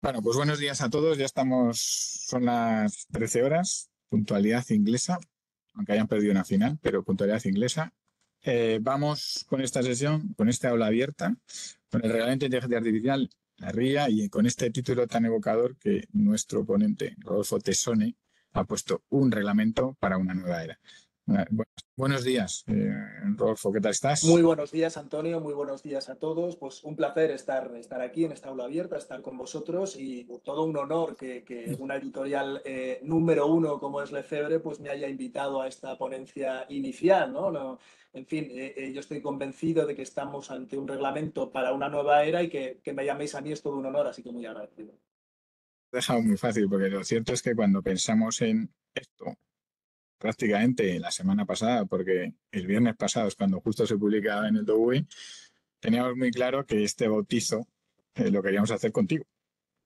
Bueno, pues buenos días a todos. Ya estamos, son las 13 horas, puntualidad inglesa, aunque hayan perdido una final, pero puntualidad inglesa. Vamos con esta sesión, con esta aula abierta, con el reglamento de inteligencia artificial, la RIA, y con este título tan evocador que nuestro ponente, Rodolfo Tesone, ha puesto un reglamento para una nueva era. Buenos días, Rodolfo, ¿qué tal Muy estás? buenos días, Antonio. Muy buenos días a todos. Pues un placer estar aquí en esta aula abierta, estar con vosotros y todo un honor que una editorial número uno como es Lefebvre pues me haya invitado a esta ponencia inicial, ¿no? En fin, yo estoy convencido de que estamos ante un reglamento para una nueva era y que me llaméis a mí es todo un honor, así que muy agradecido. Dejado muy fácil, porque lo cierto es que cuando pensamos en esto, prácticamente la semana pasada, porque el viernes pasado es cuando justo se publicaba en el DOUI, teníamos muy claro que este bautizo lo queríamos hacer contigo,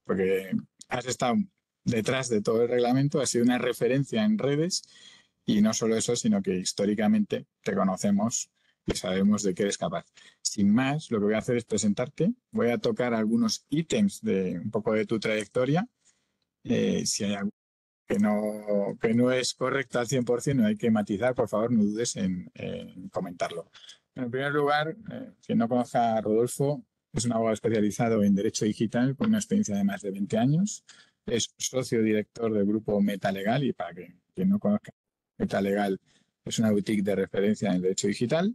porque has estado detrás de todo el reglamento, has sido una referencia en redes y no solo eso, sino que históricamente te conocemos y sabemos de qué eres capaz. Sin más, lo que voy a hacer es presentarte, voy a tocar algunos ítems de un poco de tu trayectoria. Si hay algo que no es correcto al 100%, no hay que matizar, por favor, no dudes en comentarlo. En primer lugar, quien no conozca a Rodolfo, es un abogado especializado en Derecho Digital con una experiencia de más de 20 años. Es socio director del grupo Metalegal y para que quien no conozca, Metalegal es una boutique de referencia en el Derecho Digital.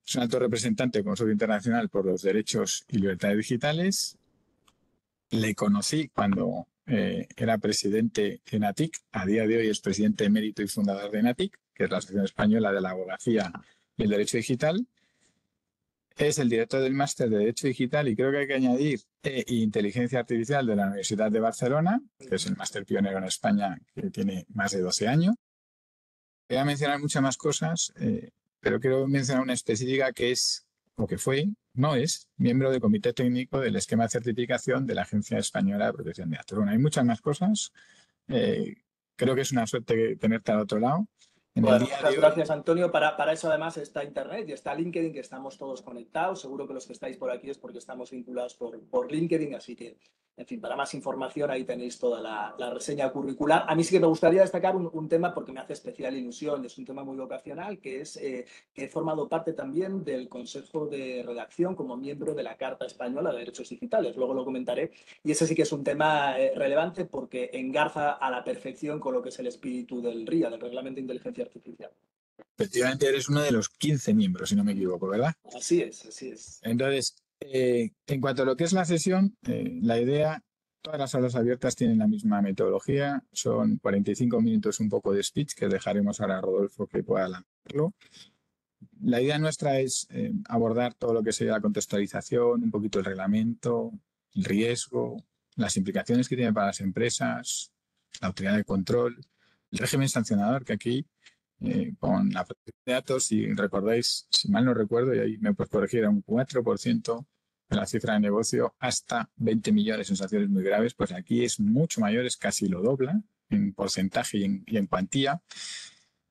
Es un alto representante del Consorcio Internacional por los Derechos y Libertades Digitales. Le conocí cuando era presidente de NATIC. A día de hoy es presidente emérito y fundador de NATIC, que es la Asociación Española de la Abogacía y el Derecho Digital. Es el director del máster de Derecho Digital y creo que hay que añadir Inteligencia Artificial de la Universidad de Barcelona, que es el máster pionero en España que tiene más de 12 años. Voy a mencionar muchas más cosas, pero quiero mencionar una específica que es, o que fue, no es, miembro del Comité Técnico del Esquema de Certificación de la Agencia Española de Protección de Datos. Bueno, hay muchas más cosas. Eh, Creo que es una suerte tenerte al otro lado. En el Bueno, día muchas de hoy, gracias, Antonio. Para eso además está Internet y está LinkedIn, que estamos todos conectados. Seguro que los que estáis por aquí es porque estamos vinculados por LinkedIn, así que, en fin, para más información ahí tenéis toda la reseña curricular. A mí sí que me gustaría destacar un tema porque me hace especial ilusión, es un tema muy vocacional, que es que he formado parte también del Consejo de Redacción como miembro de la Carta Española de Derechos Digitales. Luego lo comentaré. Y ese sí que es un tema relevante porque engarza a la perfección con lo que es el espíritu del RIA, del Reglamento de Inteligencia Artificial. efectivamente, eres uno de los 15 miembros, si no me equivoco, ¿verdad? Así es, así es. Entonces, en cuanto a lo que es la sesión, la idea, todas las aulas abiertas tienen la misma metodología, son 45 minutos un poco de speech que dejaremos ahora a Rodolfo que pueda lanzarlo. La idea nuestra es abordar todo lo que sería la contextualización, un poquito el reglamento, el riesgo, las implicaciones que tiene para las empresas, la autoridad de control, el régimen sancionador que aquí, con la protección de datos, si recordáis, si mal no recuerdo, y ahí me puedes corregir, era un 4% de la cifra de negocio hasta 20 millones en sanciones muy graves, pues aquí es mucho mayor, es casi lo dobla en porcentaje y en cuantía.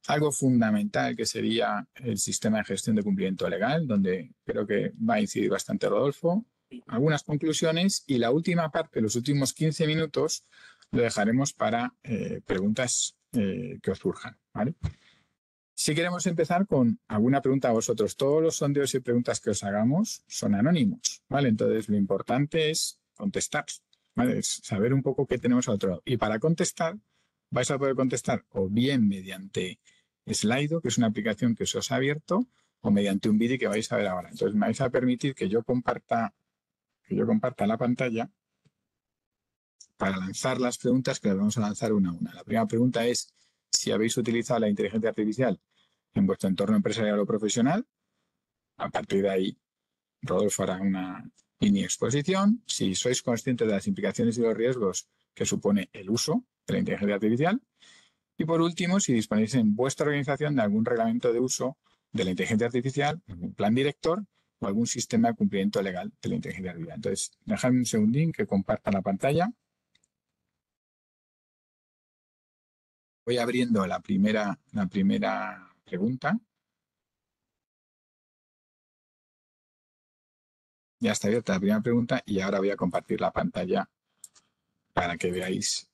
Algo fundamental que sería el sistema de gestión de cumplimiento legal, donde creo que va a incidir bastante Rodolfo. Algunas conclusiones y la última parte, los últimos 15 minutos, lo dejaremos para preguntas que os surjan, ¿vale? Si queremos empezar con alguna pregunta a vosotros, todos los sondeos y preguntas que os hagamos son anónimos, ¿vale? Entonces lo importante es contestar, ¿vale? Es saber un poco qué tenemos al otro lado. Y para contestar, vais a poder contestar o bien mediante Slido, que es una aplicación que se os ha abierto, o mediante un vídeo que vais a ver ahora. Entonces me vais a permitir que yo comparta la pantalla para lanzar las preguntas, que las vamos a lanzar una a una. La primera pregunta es si habéis utilizado la inteligencia artificial en vuestro entorno empresarial o profesional. A partir de ahí, Rodolfo hará una mini exposición. Si sois conscientes de las implicaciones y los riesgos que supone el uso de la inteligencia artificial. Y por último, si disponéis en vuestra organización de algún reglamento de uso de la inteligencia artificial, algún plan director o algún sistema de cumplimiento legal de la inteligencia artificial. Entonces, dejadme un segundín que comparta la pantalla. Voy abriendo la primera pregunta. Ya está abierta la primera pregunta y ahora voy a compartir la pantalla para que veáis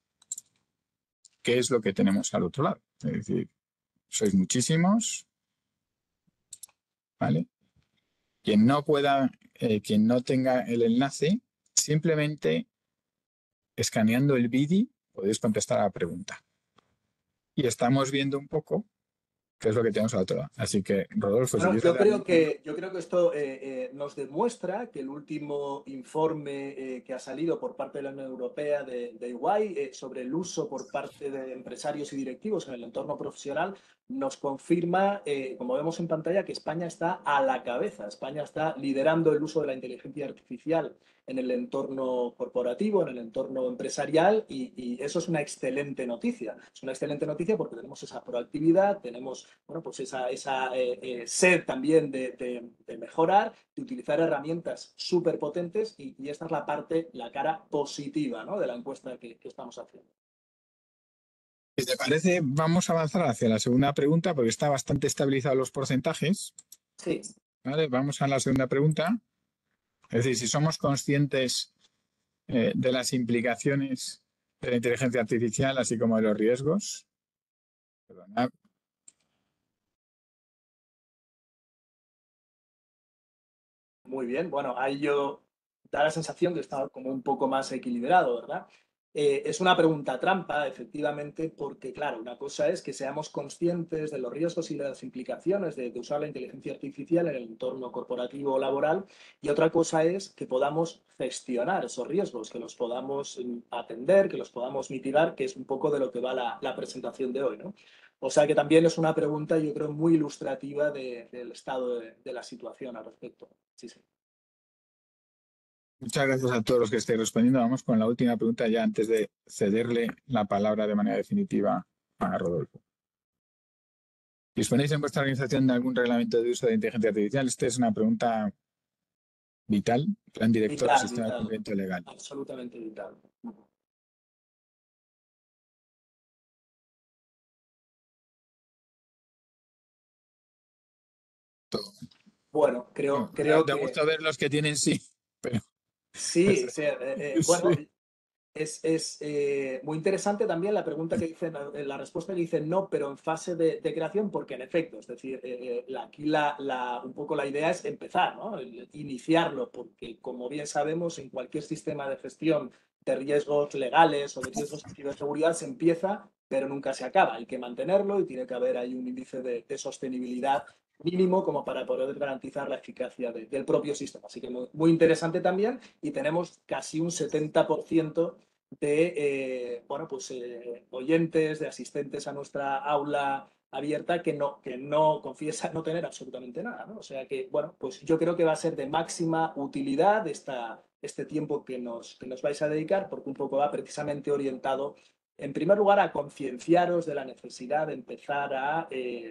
qué es lo que tenemos al otro lado. Es decir, sois muchísimos, ¿vale? Quien no pueda, quien no tenga el enlace, simplemente escaneando el BIDI podéis contestar a la pregunta. Y estamos viendo un poco qué es lo que tenemos al otro lado. Así que, Rodolfo, si Bueno, quieres yo creo que esto nos demuestra que el último informe que ha salido por parte de la Unión Europea de EY sobre el uso por parte de empresarios y directivos en el entorno profesional nos confirma, como vemos en pantalla, que España está a la cabeza. España está liderando el uso de la inteligencia artificial en el entorno corporativo, en el entorno empresarial y eso es una excelente noticia. Es una excelente noticia porque tenemos esa proactividad, tenemos bueno, pues esa sed también de mejorar, de utilizar herramientas súper potentes y esta es la parte, la cara positiva, ¿no?, de la encuesta que estamos haciendo. Si te parece, vamos a avanzar hacia la segunda pregunta porque está bastante estabilizados los porcentajes. Sí. ¿Vale? Vamos a la segunda pregunta. Es decir, si somos conscientes de las implicaciones de la inteligencia artificial, así como de los riesgos. Perdonad. Muy bien, bueno, ahí yo da la sensación que está como un poco más equilibrado, ¿verdad? Es una pregunta trampa, efectivamente, porque, claro, una cosa es que seamos conscientes de los riesgos y las implicaciones de usar la inteligencia artificial en el entorno corporativo o laboral, y otra cosa es que podamos gestionar esos riesgos, que los podamos atender, que los podamos mitigar, que es un poco de lo que va la presentación de hoy, ¿no? O sea que también es una pregunta, yo creo, muy ilustrativa del estado de la situación al respecto. Sí, sí. Muchas gracias a todos los que estéis respondiendo. Vamos con la última pregunta ya antes de cederle la palabra de manera definitiva a Rodolfo. ¿Disponéis en vuestra organización de algún reglamento de uso de inteligencia artificial? Esta es una pregunta vital. Plan director del Vital, sistema de vital. cumplimiento legal. Absolutamente vital. Todo. Bueno, No, creo da que gusto ver los que tienen sí, pero sí, sí, bueno, sí. es muy interesante también la pregunta que dice, la respuesta que dice no, pero en fase de creación, porque en efecto, es decir, aquí un poco la idea es empezar, ¿no? Iniciarlo, porque como bien sabemos, en cualquier sistema de gestión de riesgos legales o de riesgos de ciberseguridad se empieza, pero nunca se acaba. Hay que mantenerlo y tiene que haber ahí un índice de sostenibilidad mínimo como para poder garantizar la eficacia del propio sistema. Así que muy interesante también y tenemos casi un 70% de bueno, pues, oyentes, de asistentes a nuestra aula abierta que no confiesa no tener absolutamente nada, ¿no? O sea que, bueno, pues yo creo que va a ser de máxima utilidad este tiempo que nos vais a dedicar, porque un poco va precisamente orientado, en primer lugar, a concienciaros de la necesidad de empezar a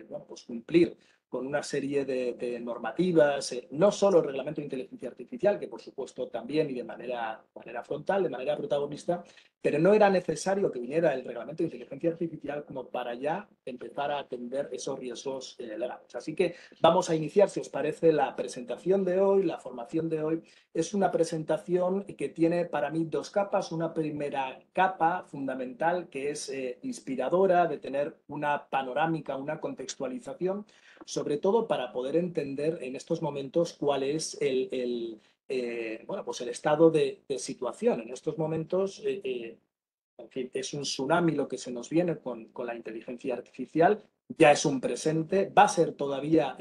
bueno, pues cumplir con una serie de normativas, no solo el reglamento de inteligencia artificial, que por supuesto también y de manera frontal, de manera protagonista, pero no era necesario que viniera el reglamento de inteligencia artificial como para ya empezar a atender esos riesgos legales. Así que vamos a iniciar, si os parece, la presentación de hoy, la formación de hoy. Es una presentación que tiene para mí dos capas. Una primera capa fundamental que es inspiradora, de tener una panorámica, una contextualización, sobre todo para poder entender en estos momentos cuál es bueno, pues el estado de situación. En estos momentos, en fin, es un tsunami lo que se nos viene con la inteligencia artificial, ya es un presente, va a ser todavía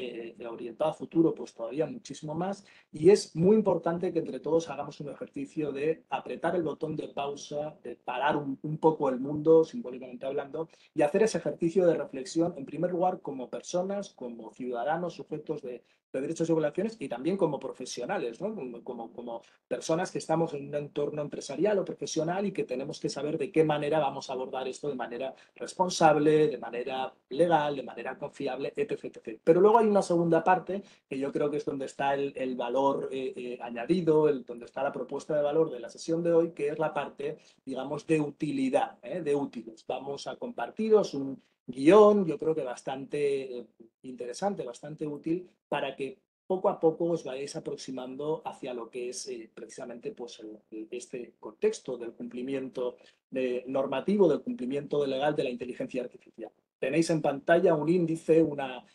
orientado a futuro, pues todavía muchísimo más, y es muy importante que entre todos hagamos un ejercicio de apretar el botón de pausa, de parar un poco el mundo, simbólicamente hablando, y hacer ese ejercicio de reflexión, en primer lugar, como personas, como ciudadanos, sujetos de derechos y obligaciones, y también como profesionales, ¿no? Como personas que estamos en un entorno empresarial o profesional y que tenemos que saber de qué manera vamos a abordar esto de manera responsable, de manera legal, de manera confiable, etc. etc. Pero luego hay una segunda parte que yo creo que es donde está el valor añadido, donde está la propuesta de valor de la sesión de hoy, que es la parte, digamos, de utilidad, de útiles. Vamos a compartiros un guión, yo creo que bastante interesante, bastante útil, para que poco a poco os vais aproximando hacia lo que es precisamente pues, este contexto del cumplimiento normativo, del cumplimiento legal de la inteligencia artificial. Tenéis en pantalla un índice, una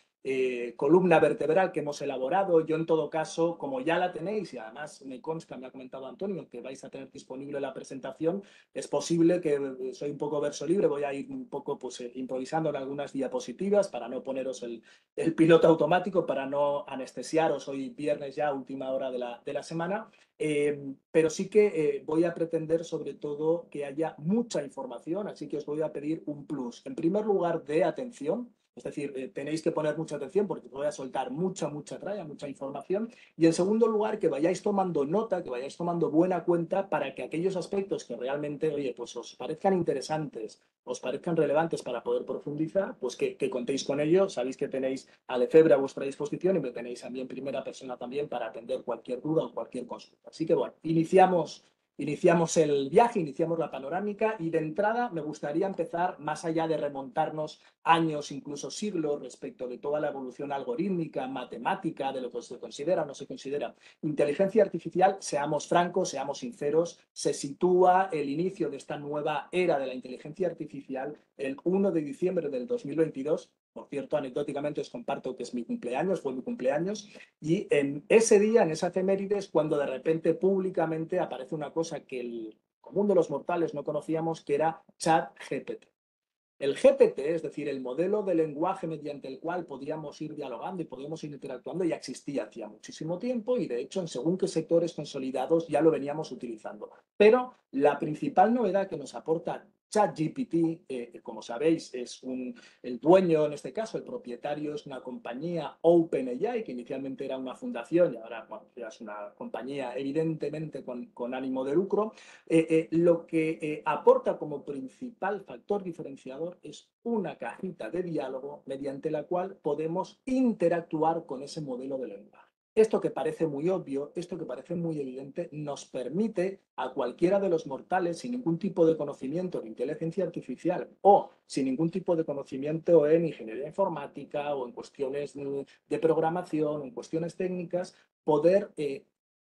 columna vertebral que hemos elaborado. Yo, en todo caso, como ya la tenéis, y además me consta, me ha comentado Antonio, que vais a tener disponible la presentación, es posible que soy un poco verso libre, voy a ir un poco pues, improvisando en algunas diapositivas para no poneros el piloto automático, para no anestesiaros hoy viernes ya, última hora de la semana. Pero sí que voy a pretender sobre todo que haya mucha información, así que os voy a pedir un plus. En primer lugar, de atención. Es decir, tenéis que poner mucha atención porque os voy a soltar mucha tralla, mucha información. Y en segundo lugar, que vayáis tomando nota, que vayáis tomando buena cuenta para que aquellos aspectos que realmente, oye, pues os parezcan interesantes, os parezcan relevantes para poder profundizar, pues que contéis con ello. Sabéis que tenéis a Lefebvre a vuestra disposición y me tenéis a mí en primera persona también para atender cualquier duda o cualquier consulta. Así que bueno, iniciamos el viaje, iniciamos la panorámica y de entrada me gustaría empezar, más allá de remontarnos años, incluso siglos, respecto de toda la evolución algorítmica, matemática, de lo que se considera o no se considera inteligencia artificial, seamos francos, seamos sinceros, se sitúa el inicio de esta nueva era de la inteligencia artificial el 1 de diciembre del 2022. Por cierto, anecdóticamente os comparto que es mi cumpleaños, fue mi cumpleaños, y en ese día, en esa efeméride, es cuando de repente públicamente aparece una cosa que el común de los mortales no conocíamos, que era ChatGPT. El GPT, es decir, el modelo de lenguaje mediante el cual podíamos ir dialogando y podíamos ir interactuando, ya existía hacía muchísimo tiempo y, de hecho, en según qué sectores consolidados ya lo veníamos utilizando. Pero la principal novedad que nos aporta ChatGPT, como sabéis, es el dueño, en este caso, el propietario, es una compañía OpenAI, que inicialmente era una fundación y ahora bueno, ya es una compañía evidentemente con ánimo de lucro. Lo que aporta como principal factor diferenciador es una cajita de diálogo mediante la cual podemos interactuar con ese modelo de lenguaje. Esto que parece muy obvio, esto que parece muy evidente, nos permite a cualquiera de los mortales sin ningún tipo de conocimiento de inteligencia artificial o sin ningún tipo de conocimiento en ingeniería informática o en cuestiones de programación, en cuestiones técnicas, poder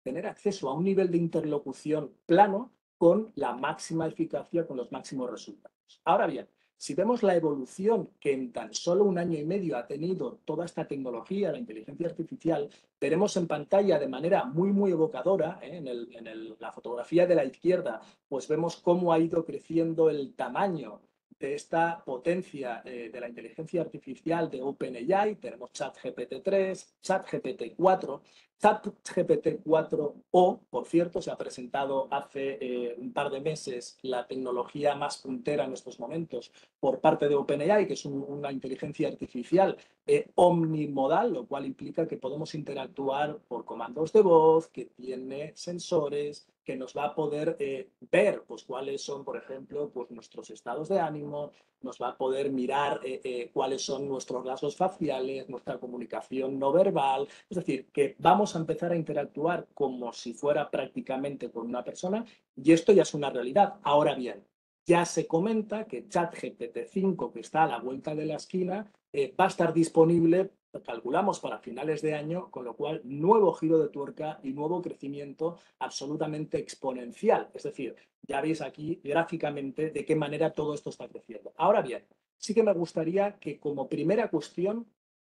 tener acceso a un nivel de interlocución plano con la máxima eficacia, con los máximos resultados. Ahora bien, si vemos la evolución que en tan solo un año y medio ha tenido toda esta tecnología, la inteligencia artificial, veremos en pantalla de manera muy evocadora, la fotografía de la izquierda, pues vemos cómo ha ido creciendo el tamaño de esta potencia de la inteligencia artificial de OpenAI. Tenemos ChatGPT 3, ChatGPT 4. ChatGPT 4o, por cierto, se ha presentado hace un par de meses la tecnología más puntera en estos momentos por parte de OpenAI, que es una inteligencia artificial omnimodal, lo cual implica que podemos interactuar por comandos de voz, que tiene sensores, que nos va a poder ver pues, cuáles son, por ejemplo, pues, nuestros estados de ánimo, nos va a poder mirar cuáles son nuestros rasgos faciales, nuestra comunicación no verbal. Es decir, que vamos a empezar a interactuar como si fuera prácticamente con una persona y esto ya es una realidad. Ahora bien, ya se comenta que ChatGPT 5, que está a la vuelta de la esquina, va a estar disponible, calculamos, para finales de año, con lo cual nuevo giro de tuerca y nuevo crecimiento absolutamente exponencial. Es decir, ya veis aquí gráficamente de qué manera todo esto está creciendo. Ahora bien, sí que me gustaría que como primera cuestión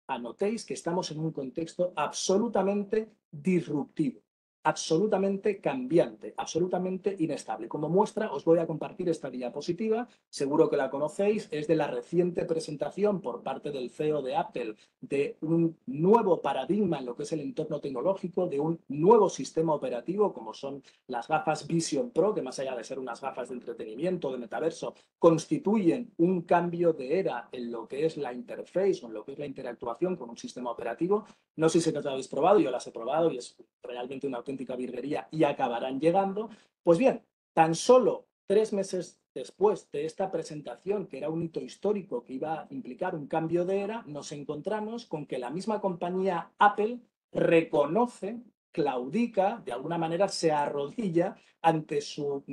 anotéis que estamos en un contexto absolutamente disruptivo, absolutamente cambiante, absolutamente inestable. Como muestra, os voy a compartir esta diapositiva, seguro que la conocéis, es de la reciente presentación por parte del CEO de Apple de un nuevo paradigma en lo que es el entorno tecnológico, de un nuevo sistema operativo, como son las gafas Vision Pro, que más allá de ser unas gafas de entretenimiento, de metaverso, constituyen un cambio de era en lo que es la interface o en lo que es la interactuación con un sistema operativo. No sé si las habéis probado, yo las he probado y es realmente una auténtica virguería y acabarán llegando. Pues bien, tan solo 3 meses después de esta presentación, que era un hito histórico que iba a implicar un cambio de era, nos encontramos con que la misma compañía Apple reconoce, claudica, de alguna manera se arrodilla ante su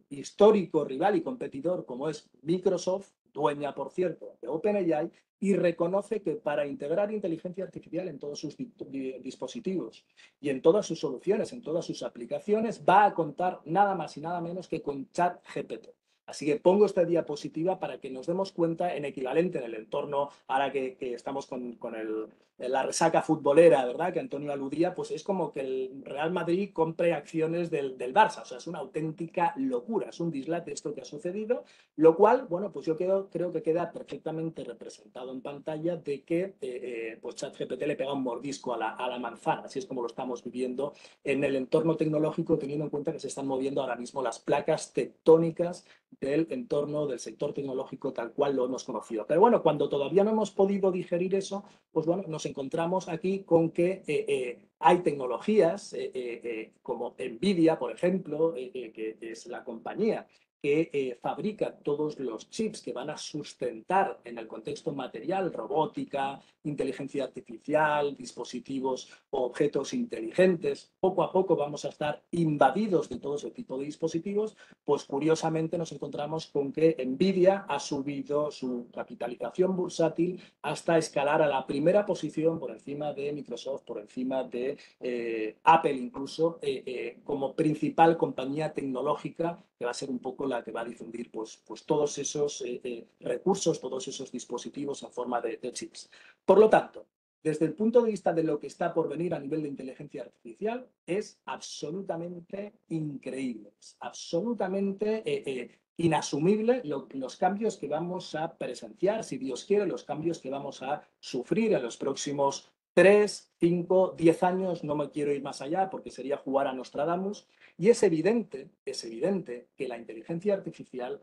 histórico rival y competidor como es Microsoft, dueña, por cierto, de OpenAI, y reconoce que para integrar inteligencia artificial en todos sus dispositivos y en todas sus soluciones, en todas sus aplicaciones, va a contar nada más y nada menos que con ChatGPT. Así que pongo esta diapositiva para que nos demos cuenta en equivalente en el entorno, ahora que estamos con la resaca futbolera, ¿verdad? Que Antonio aludía, pues es como que el Real Madrid compre acciones del Barça. O sea, es una auténtica locura, es un dislate esto que ha sucedido, lo cual, bueno, pues yo creo que queda perfectamente representado en pantalla de que pues ChatGPT le pega un mordisco a la manzana, así es como lo estamos viviendo en el entorno tecnológico, teniendo en cuenta que se están moviendo ahora mismo las placas tectónicas del entorno del sector tecnológico tal cual lo hemos conocido. Pero bueno, cuando todavía no hemos podido digerir eso, pues bueno, nos encontramos aquí con que hay tecnologías como NVIDIA, por ejemplo, que es la compañía que fabrica todos los chips que van a sustentar en el contexto material, robótica, inteligencia artificial, dispositivos o objetos inteligentes. Poco a poco vamos a estar invadidos de todo ese tipo de dispositivos, pues curiosamente nos encontramos con que NVIDIA ha subido su capitalización bursátil hasta escalar a la primera posición por encima de Microsoft, por encima de Apple incluso, como principal compañía tecnológica que va a ser un poco la que va a difundir pues todos esos recursos, todos esos dispositivos en forma de chips. Por lo tanto, desde el punto de vista de lo que está por venir a nivel de inteligencia artificial, es absolutamente increíble, es absolutamente inasumible los cambios que vamos a presenciar, si Dios quiere, los cambios que vamos a sufrir en los próximos 3, 5, 10 años, no me quiero ir más allá porque sería jugar a Nostradamus, y es evidente que la inteligencia artificial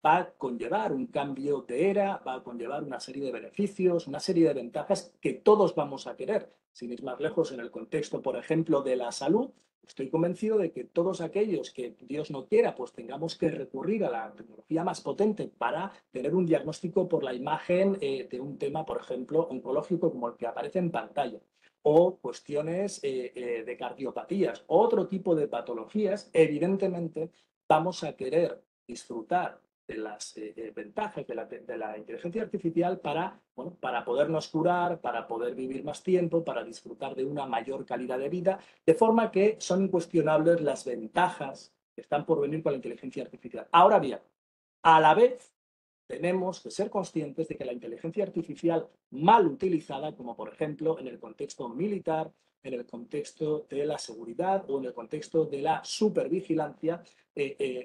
va a conllevar un cambio de era, va a conllevar una serie de beneficios, una serie de ventajas que todos vamos a querer. Sin ir más lejos, en el contexto, por ejemplo, de la salud, estoy convencido de que todos aquellos que Dios no quiera, pues tengamos que recurrir a la tecnología más potente para tener un diagnóstico por la imagen de un tema, por ejemplo, oncológico como el que aparece en pantalla, o cuestiones de cardiopatías, otro tipo de patologías, evidentemente vamos a querer disfrutar de las ventajas de la inteligencia artificial para, bueno, para podernos curar, para poder vivir más tiempo, para disfrutar de una mayor calidad de vida, de forma que son incuestionables las ventajas que están por venir con la inteligencia artificial. Ahora bien, a la vez tenemos que ser conscientes de que la inteligencia artificial mal utilizada, como por ejemplo en el contexto militar, en el contexto de la seguridad o en el contexto de la supervigilancia,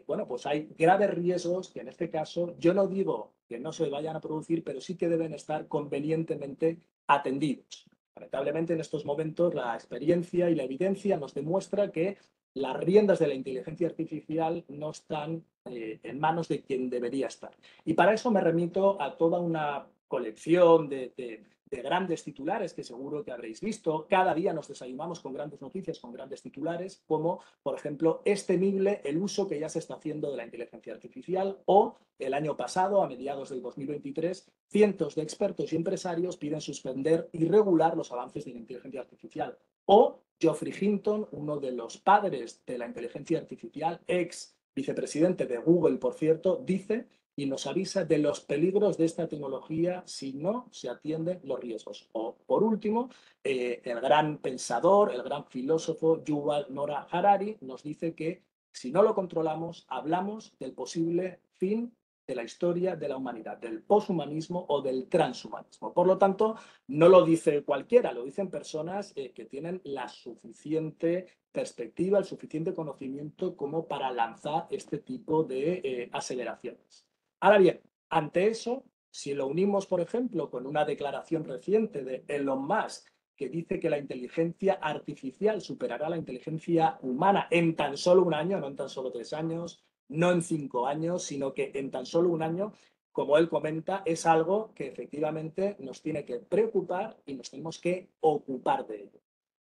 bueno, pues hay graves riesgos que en este caso yo no digo que no se vayan a producir, pero sí que deben estar convenientemente atendidos. Lamentablemente en estos momentos la experiencia y la evidencia nos demuestra que las riendas de la inteligencia artificial no están en manos de quien debería estar. Y para eso me remito a toda una colección de grandes titulares que seguro que habréis visto. Cada día nos desayunamos con grandes noticias, con grandes titulares, como, por ejemplo, es temible el uso que ya se está haciendo de la inteligencia artificial, o el año pasado, a mediados del 2023, cientos de expertos y empresarios piden suspender y regular los avances de la inteligencia artificial. O Geoffrey Hinton, uno de los padres de la inteligencia artificial, ex vicepresidente de Google, por cierto, dice y nos avisa de los peligros de esta tecnología si no se atienden los riesgos. O, por último, el gran pensador, el gran filósofo Yuval Noah Harari nos dice que si no lo controlamos, hablamos del posible fin de la historia de la humanidad, del poshumanismo o del transhumanismo. Por lo tanto, no lo dice cualquiera, lo dicen personas que tienen la suficiente perspectiva, el suficiente conocimiento como para lanzar este tipo de aceleraciones. Ahora bien, ante eso, si lo unimos, por ejemplo, con una declaración reciente de Elon Musk que dice que la inteligencia artificial superará la inteligencia humana en tan solo un año, no en tan solo 3 años, no en 5 años, sino que en tan solo un año, como él comenta, es algo que efectivamente nos tiene que preocupar y nos tenemos que ocupar de ello.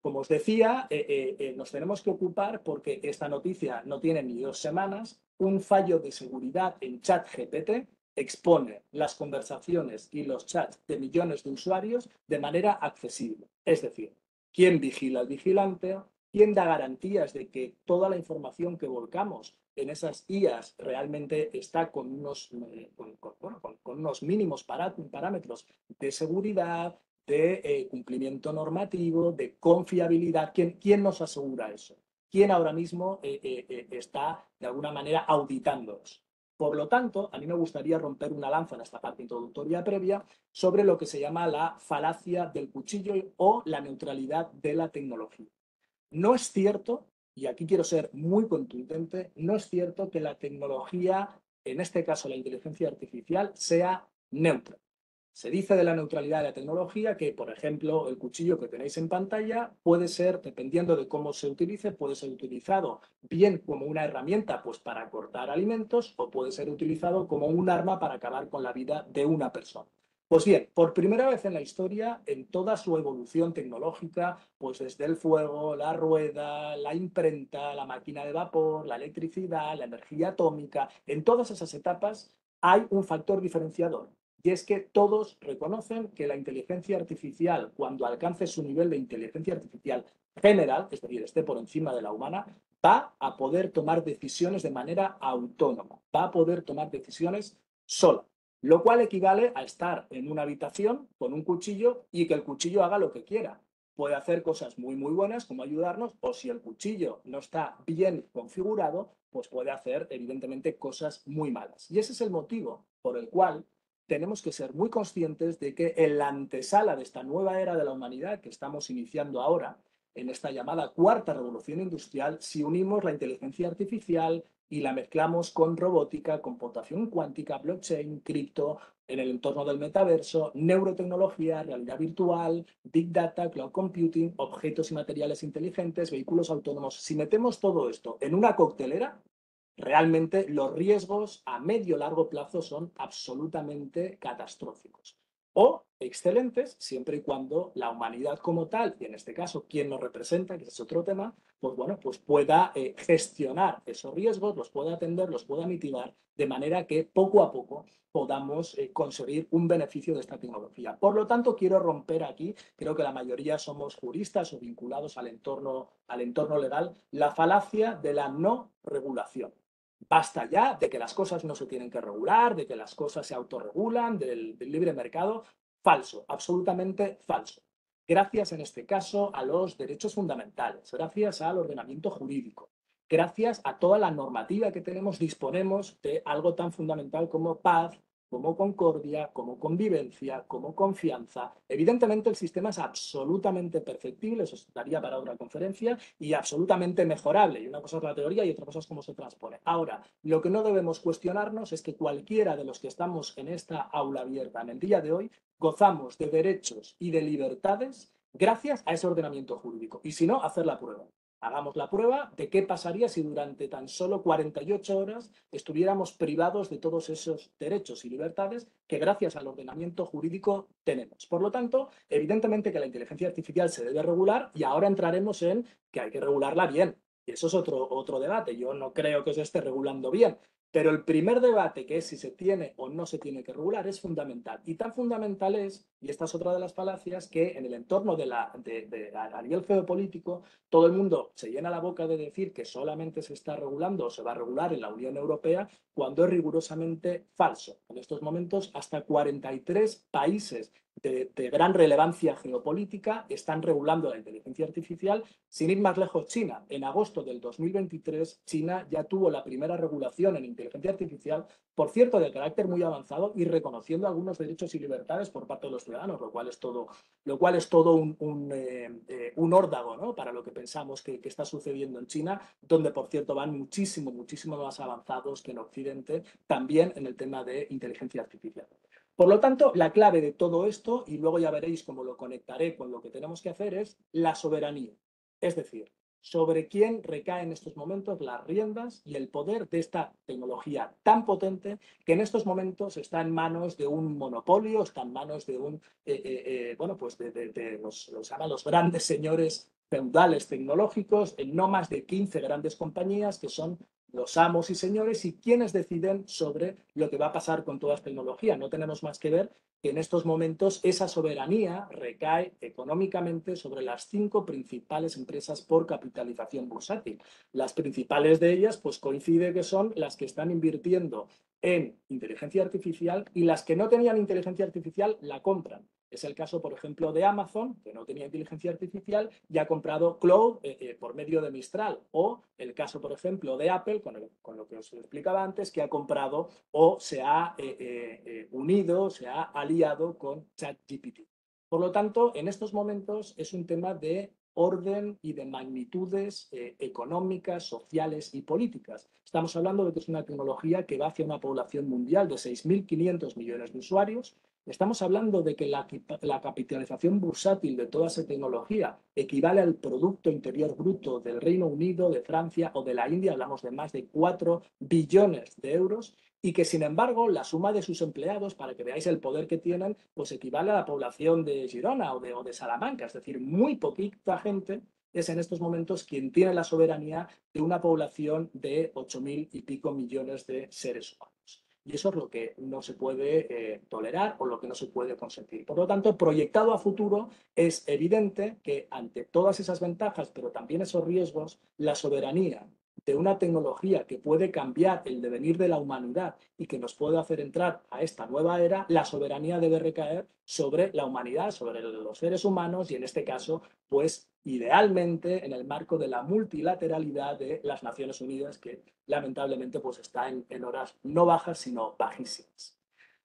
Como os decía, nos tenemos que ocupar porque esta noticia no tiene ni 2 semanas. Un fallo de seguridad en ChatGPT expone las conversaciones y los chats de millones de usuarios de manera accesible. Es decir, ¿quién vigila al vigilante? ¿Quién da garantías de que toda la información que volcamos en esas IAs realmente está con unos, con unos mínimos parámetros de seguridad, de cumplimiento normativo, de confiabilidad. ¿Quién nos asegura eso? ¿Quién ahora mismo está de alguna manera auditándolos? Por lo tanto, a mí me gustaría romper una lanza en esta parte introductoria previa sobre lo que se llama la falacia del cuchillo o la neutralidad de la tecnología. No es cierto, y aquí quiero ser muy contundente, no es cierto que la tecnología, en este caso la inteligencia artificial, sea neutra. Se dice de la neutralidad de la tecnología que, por ejemplo, el cuchillo que tenéis en pantalla puede ser, dependiendo de cómo se utilice, puede ser utilizado bien como una herramienta pues, para cortar alimentos o puede ser utilizado como un arma para acabar con la vida de una persona. Pues bien, por primera vez en la historia, en toda su evolución tecnológica, pues desde el fuego, la rueda, la imprenta, la máquina de vapor, la electricidad, la energía atómica, en todas esas etapas hay un factor diferenciador. Y es que todos reconocen que la inteligencia artificial, cuando alcance su nivel de inteligencia artificial general, es decir, esté por encima de la humana, va a poder tomar decisiones de manera autónoma, va a poder tomar decisiones sola, lo cual equivale a estar en una habitación con un cuchillo y que el cuchillo haga lo que quiera. Puede hacer cosas muy, muy buenas como ayudarnos, o si el cuchillo no está bien configurado, pues puede hacer, evidentemente, cosas muy malas. Y ese es el motivo por el cual tenemos que ser muy conscientes de que en la antesala de esta nueva era de la humanidad que estamos iniciando ahora, en esta llamada cuarta revolución industrial, si unimos la inteligencia artificial y la mezclamos con robótica, computación cuántica, blockchain, cripto, en el entorno del metaverso, neurotecnología, realidad virtual, big data, cloud computing, objetos y materiales inteligentes, vehículos autónomos. Si metemos todo esto en una coctelera, realmente los riesgos a medio y largo plazo son absolutamente catastróficos. O excelentes, siempre y cuando la humanidad como tal, y en este caso quien nos representa, que es otro tema, pues bueno, pues pueda gestionar esos riesgos, los pueda atender, los pueda mitigar, de manera que poco a poco podamos conseguir un beneficio de esta tecnología. Por lo tanto, quiero romper aquí, creo que la mayoría somos juristas o vinculados al entorno legal, la falacia de la no regulación. Basta ya de que las cosas no se tienen que regular, de que las cosas se autorregulan, del libre mercado. Falso, absolutamente falso. Gracias en este caso a los derechos fundamentales, gracias al ordenamiento jurídico, gracias a toda la normativa que tenemos, disponemos de algo tan fundamental como paz, como concordia, como convivencia, como confianza. Evidentemente el sistema es absolutamente perfectible, eso daría para otra conferencia, y absolutamente mejorable. Y una cosa es la teoría y otra cosa es cómo se transpone. Ahora, lo que no debemos cuestionarnos es que cualquiera de los que estamos en esta aula abierta en el día de hoy gozamos de derechos y de libertades gracias a ese ordenamiento jurídico. Y si no, hacer la prueba. Hagamos la prueba de qué pasaría si durante tan solo 48 horas estuviéramos privados de todos esos derechos y libertades que gracias al ordenamiento jurídico tenemos. Por lo tanto, evidentemente que la inteligencia artificial se debe regular y ahora entraremos en que hay que regularla bien. Y eso es otro debate. Yo no creo que se esté regulando bien. Pero el primer debate, que es si se tiene o no se tiene que regular, es fundamental. Y tan fundamental es, y esta es otra de las falacias, que en el entorno a nivel geopolítico, todo el mundo se llena la boca de decir que solamente se está regulando o se va a regular en la Unión Europea, cuando es rigurosamente falso. En estos momentos, hasta 43 países de gran relevancia geopolítica están regulando la inteligencia artificial. Sin ir más lejos, China. En agosto del 2023, China ya tuvo la primera regulación en inteligencia artificial, por cierto, de carácter muy avanzado y reconociendo algunos derechos y libertades por parte de los ciudadanos, lo cual es todo un órdago, ¿no? Para lo que pensamos que está sucediendo en China, donde, por cierto, van muchísimo, muchísimo más avanzados que en Occidente, también en el tema de inteligencia artificial. Por lo tanto, la clave de todo esto, y luego ya veréis cómo lo conectaré con lo que tenemos que hacer, es la soberanía. Es decir, sobre quién recae en estos momentos las riendas y el poder de esta tecnología tan potente que en estos momentos está en manos de un monopolio, está en manos de bueno, pues de los llaman los grandes señores feudales tecnológicos, en no más de 15 grandes compañías que son los amos y señores y quienes deciden sobre lo que va a pasar con toda esta tecnología. No tenemos más que ver que en estos momentos esa soberanía recae económicamente sobre las 5 principales empresas por capitalización bursátil. Las principales de ellas, pues coincide que son las que están invirtiendo en inteligencia artificial y las que no tenían inteligencia artificial la compran. Es el caso, por ejemplo, de Amazon, que no tenía inteligencia artificial y ha comprado Cloud por medio de Mistral. O el caso, por ejemplo, de Apple, con lo que os explicaba antes, que ha comprado o se ha unido, se ha aliado con ChatGPT. Por lo tanto, en estos momentos es un tema de orden y de magnitudes económicas, sociales y políticas. Estamos hablando de que es una tecnología que va hacia una población mundial de 6.500 millones de usuarios. Estamos hablando de que la capitalización bursátil de toda esa tecnología equivale al Producto Interior Bruto del Reino Unido, de Francia o de la India. Hablamos de más de 4 billones de euros y que, sin embargo, la suma de sus empleados, para que veáis el poder que tienen, pues equivale a la población de Girona o de Salamanca. Es decir, muy poquita gente es en estos momentos quien tiene la soberanía de una población de 8.000 y pico millones de seres humanos. Y eso es lo que no se puede tolerar o lo que no se puede consentir. Por lo tanto, proyectado a futuro, es evidente que ante todas esas ventajas, pero también esos riesgos, la soberanía de una tecnología que puede cambiar el devenir de la humanidad y que nos puede hacer entrar a esta nueva era, la soberanía debe recaer sobre la humanidad, sobre los seres humanos y en este caso, pues idealmente en el marco de la multilateralidad de las Naciones Unidas, que lamentablemente pues está en horas no bajas, sino bajísimas.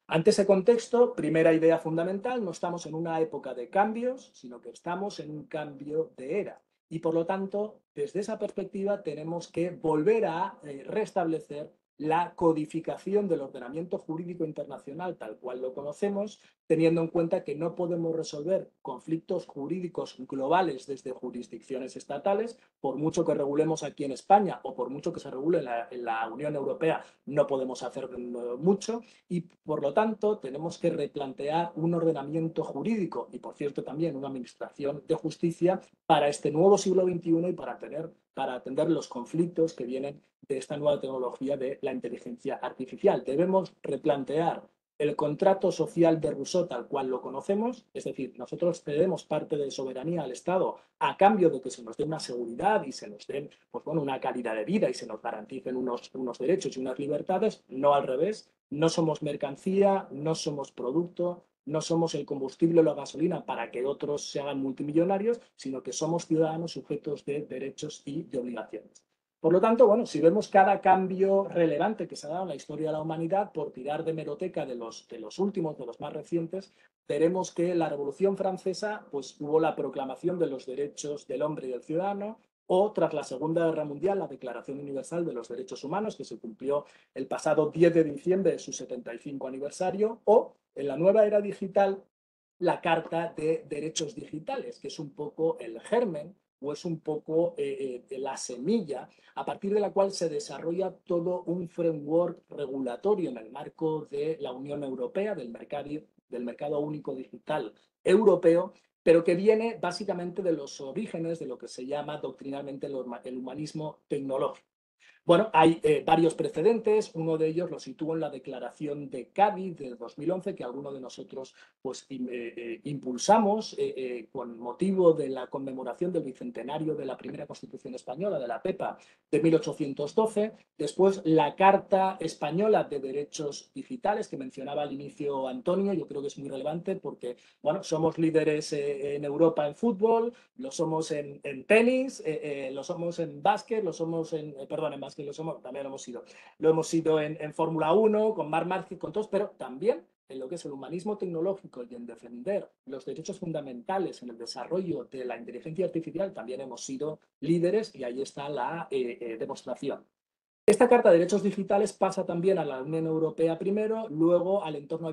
Ante ese contexto, primera idea fundamental, no estamos en una época de cambios, sino que estamos en un cambio de era. Y por lo tanto, desde esa perspectiva tenemos que volver a restablecer la codificación del ordenamiento jurídico internacional tal cual lo conocemos, teniendo en cuenta que no podemos resolver conflictos jurídicos globales desde jurisdicciones estatales, por mucho que regulemos aquí en España o por mucho que se regule en la Unión Europea, no podemos hacer mucho y por lo tanto tenemos que replantear un ordenamiento jurídico y por cierto también una administración de justicia para este nuevo siglo XXI y para atender los conflictos que vienen de esta nueva tecnología de la inteligencia artificial. Debemos replantear el contrato social de Rousseau tal cual lo conocemos, es decir, nosotros cedemos parte de soberanía al Estado a cambio de que se nos dé una seguridad y se nos dé pues, bueno, una calidad de vida y se nos garanticen unos derechos y unas libertades, no al revés, no somos mercancía, no somos producto, no somos el combustible o la gasolina para que otros se hagan multimillonarios, sino que somos ciudadanos sujetos de derechos y de obligaciones. Por lo tanto, bueno, si vemos cada cambio relevante que se ha dado en la historia de la humanidad, por tirar de hemeroteca de los últimos, de los más recientes, veremos que la Revolución Francesa pues, hubo la proclamación de los derechos del hombre y del ciudadano, o tras la Segunda Guerra Mundial, la Declaración Universal de los Derechos Humanos, que se cumplió el pasado 10 de diciembre de su 75 aniversario, o en la nueva era digital, la Carta de Derechos Digitales, que es un poco el germen o es un poco la semilla a partir de la cual se desarrolla todo un framework regulatorio en el marco de la Unión Europea, del mercado único digital europeo, pero que viene básicamente de los orígenes de lo que se llama doctrinalmente el humanismo tecnológico. Bueno, hay varios precedentes, uno de ellos lo sitúo en la Declaración de Cádiz de 2011, que algunos de nosotros pues, impulsamos con motivo de la conmemoración del bicentenario de la primera Constitución Española, de la PEPA, de 1812. Después, la Carta Española de Derechos Digitales, que mencionaba al inicio Antonio, yo creo que es muy relevante porque, bueno, somos líderes en Europa en fútbol, lo somos en tenis, lo somos en básquet, lo somos perdón, en básquet lo somos, también lo hemos sido en Fórmula 1, con Marc Márquez, con todos, pero también en lo que es el humanismo tecnológico y en defender los derechos fundamentales en el desarrollo de la inteligencia artificial, también hemos sido líderes y ahí está la demostración. Esta Carta de Derechos Digitales pasa también a la Unión Europea primero, luego al entorno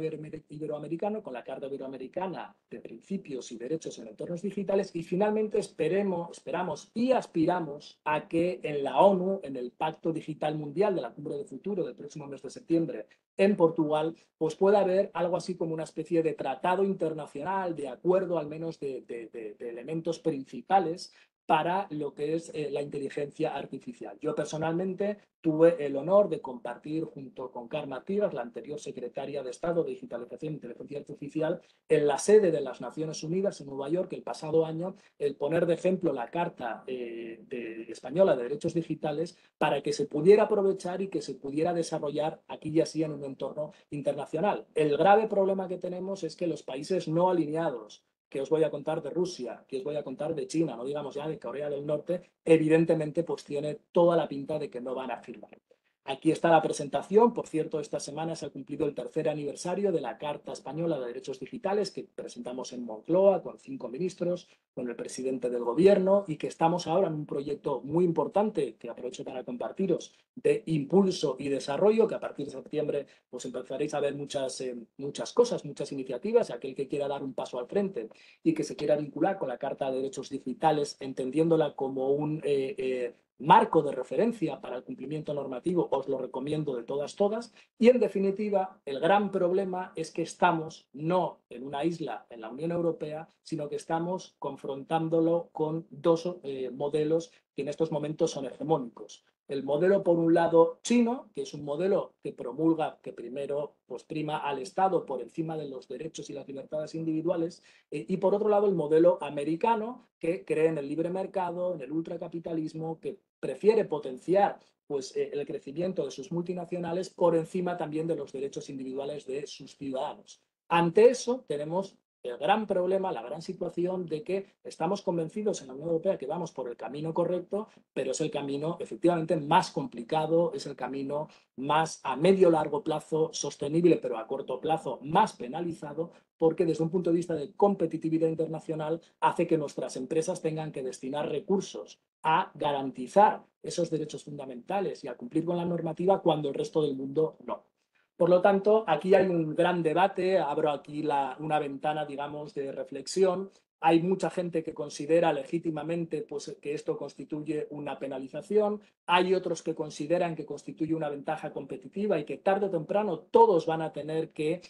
iberoamericano con la Carta Iberoamericana de Principios y Derechos en Entornos Digitales y finalmente esperamos y aspiramos a que en la ONU, en el Pacto Digital Mundial de la Cumbre de Futuro del próximo mes de septiembre en Portugal, pues pueda haber algo así como una especie de tratado internacional, de acuerdo al menos de elementos principales para lo que es la inteligencia artificial. Yo personalmente tuve el honor de compartir junto con Carme Tibas, la anterior secretaria de Estado de Digitalización e Inteligencia Artificial, en la sede de las Naciones Unidas en Nueva York el pasado año, el poner de ejemplo la Carta Española de Derechos Digitales para que se pudiera aprovechar y que se pudiera desarrollar aquí y así en un entorno internacional. El grave problema que tenemos es que los países no alineados, que os voy a contar de Rusia, que os voy a contar de China, no digamos ya de Corea del Norte, evidentemente pues tiene toda la pinta de que no van a firmar. Aquí está la presentación. Por cierto, esta semana se ha cumplido el tercer aniversario de la Carta Española de Derechos Digitales que presentamos en Moncloa con 5 ministros, con el presidente del gobierno, y que estamos ahora en un proyecto muy importante que aprovecho para compartiros de impulso y desarrollo, que a partir de septiembre pues empezaréis a ver muchas cosas, muchas iniciativas. Aquel que quiera dar un paso al frente y que se quiera vincular con la Carta de Derechos Digitales, entendiéndola como un marco de referencia para el cumplimiento normativo, os lo recomiendo de todas. Y en definitiva, el gran problema es que estamos no en una isla en la Unión Europea, sino que estamos confrontándolo con dos modelos que en estos momentos son hegemónicos. El modelo, por un lado, chino, que es un modelo que promulga, que primero pues, prima al Estado por encima de los derechos y las libertades individuales, y por otro lado, el modelo americano, que cree en el libre mercado, en el ultracapitalismo, que prefiere potenciar pues, el crecimiento de sus multinacionales por encima también de los derechos individuales de sus ciudadanos. Ante eso, tenemos el gran problema, la gran situación de que estamos convencidos en la Unión Europea que vamos por el camino correcto, pero es el camino efectivamente más complicado, es el camino más a medio largo plazo sostenible, pero a corto plazo más penalizado, porque desde un punto de vista de competitividad internacional hace que nuestras empresas tengan que destinar recursos a garantizar esos derechos fundamentales y a cumplir con la normativa cuando el resto del mundo no. Por lo tanto, aquí hay un gran debate, abro aquí una ventana, digamos, de reflexión. Hay mucha gente que considera legítimamente pues, que esto constituye una penalización. Hay otros que consideran que constituye una ventaja competitiva y que tarde o temprano todos van a tener que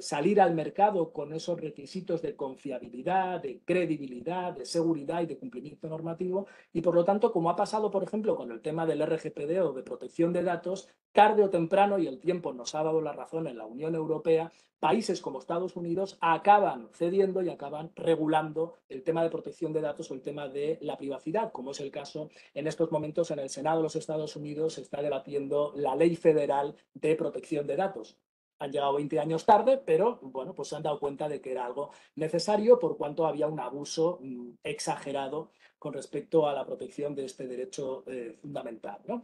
salir al mercado con esos requisitos de confiabilidad, de credibilidad, de seguridad y de cumplimiento normativo. Y por lo tanto, como ha pasado, por ejemplo, con el tema del RGPD o de protección de datos, tarde o temprano, y el tiempo nos ha dado la razón en la Unión Europea, países como Estados Unidos acaban cediendo y acaban regulando el tema de protección de datos o el tema de la privacidad, como es el caso en estos momentos en el Senado de los Estados Unidos. Se está debatiendo la ley federal de protección de datos. Han llegado 20 años tarde, pero bueno, pues se han dado cuenta de que era algo necesario por cuanto había un abuso exagerado con respecto a la protección de este derecho fundamental, ¿no?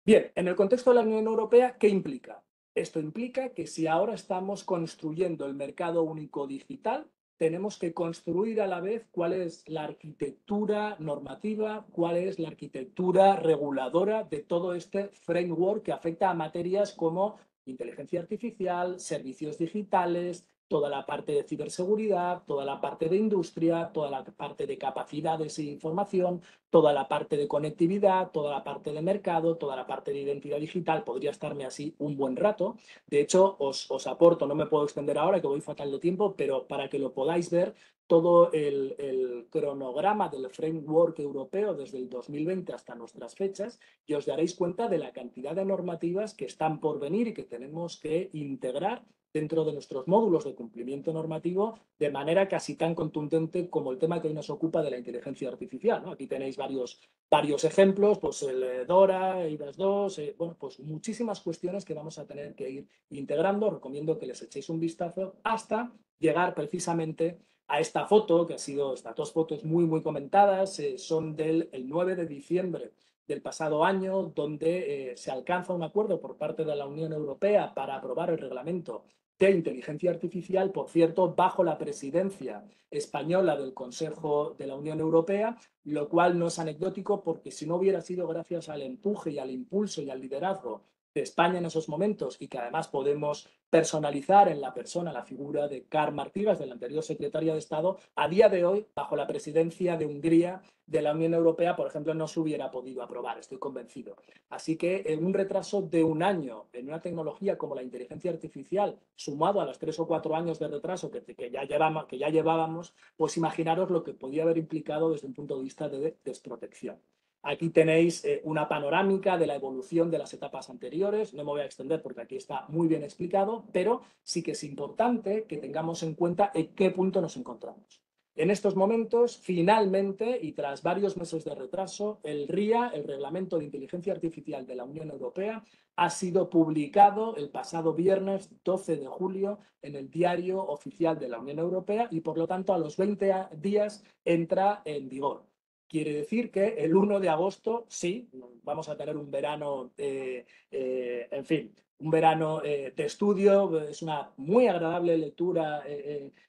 Bien, en el contexto de la Unión Europea, ¿qué implica? Esto implica que si ahora estamos construyendo el mercado único digital, tenemos que construir a la vez cuál es la arquitectura normativa, cuál es la arquitectura reguladora de todo este framework que afecta a materias como inteligencia artificial, servicios digitales, toda la parte de ciberseguridad, toda la parte de industria, toda la parte de capacidades e información, toda la parte de conectividad, toda la parte de mercado, toda la parte de identidad digital. Podría estarme así un buen rato. De hecho, os aporto, no me puedo extender ahora que voy fatal de tiempo, pero para que lo podáis ver, todo el cronograma del framework europeo desde el 2020 hasta nuestras fechas, y os daréis cuenta de la cantidad de normativas que están por venir y que tenemos que integrar dentro de nuestros módulos de cumplimiento normativo de manera casi tan contundente como el tema que hoy nos ocupa de la inteligencia artificial, ¿no? Aquí tenéis varios ejemplos, pues el DORA, eIDAS 2, bueno, pues muchísimas cuestiones que vamos a tener que ir integrando. Recomiendo que les echéis un vistazo hasta llegar precisamente a esta foto, que ha sido, estas dos fotos muy comentadas, son del el 9 de diciembre del pasado año, donde se alcanza un acuerdo por parte de la Unión Europea para aprobar el reglamento de inteligencia artificial, por cierto, bajo la presidencia española del Consejo de la Unión Europea, lo cual no es anecdótico porque si no hubiera sido gracias al empuje y al impulso y al liderazgo de España en esos momentos y que además podemos personalizar en la persona la figura de Carme Artigas, de la anterior secretaria de Estado, a día de hoy, bajo la presidencia de Hungría de la Unión Europea, por ejemplo, no se hubiera podido aprobar, estoy convencido. Así que un retraso de un año en una tecnología como la inteligencia artificial, sumado a los 3 o 4 años de retraso que ya llevábamos, pues imaginaros lo que podía haber implicado desde un punto de vista de desprotección. Aquí tenéis una panorámica de la evolución de las etapas anteriores. No me voy a extender porque aquí está muy bien explicado, pero sí que es importante que tengamos en cuenta en qué punto nos encontramos. En estos momentos, finalmente, y tras varios meses de retraso, el RIA, el Reglamento de Inteligencia Artificial de la Unión Europea, ha sido publicado el pasado viernes 12 de julio en el Diario Oficial de la Unión Europea y, por lo tanto, a los 20 días entra en vigor. Quiere decir que el 1 de agosto, sí, vamos a tener un verano, en fin, un verano de estudio. Es una muy agradable lectura,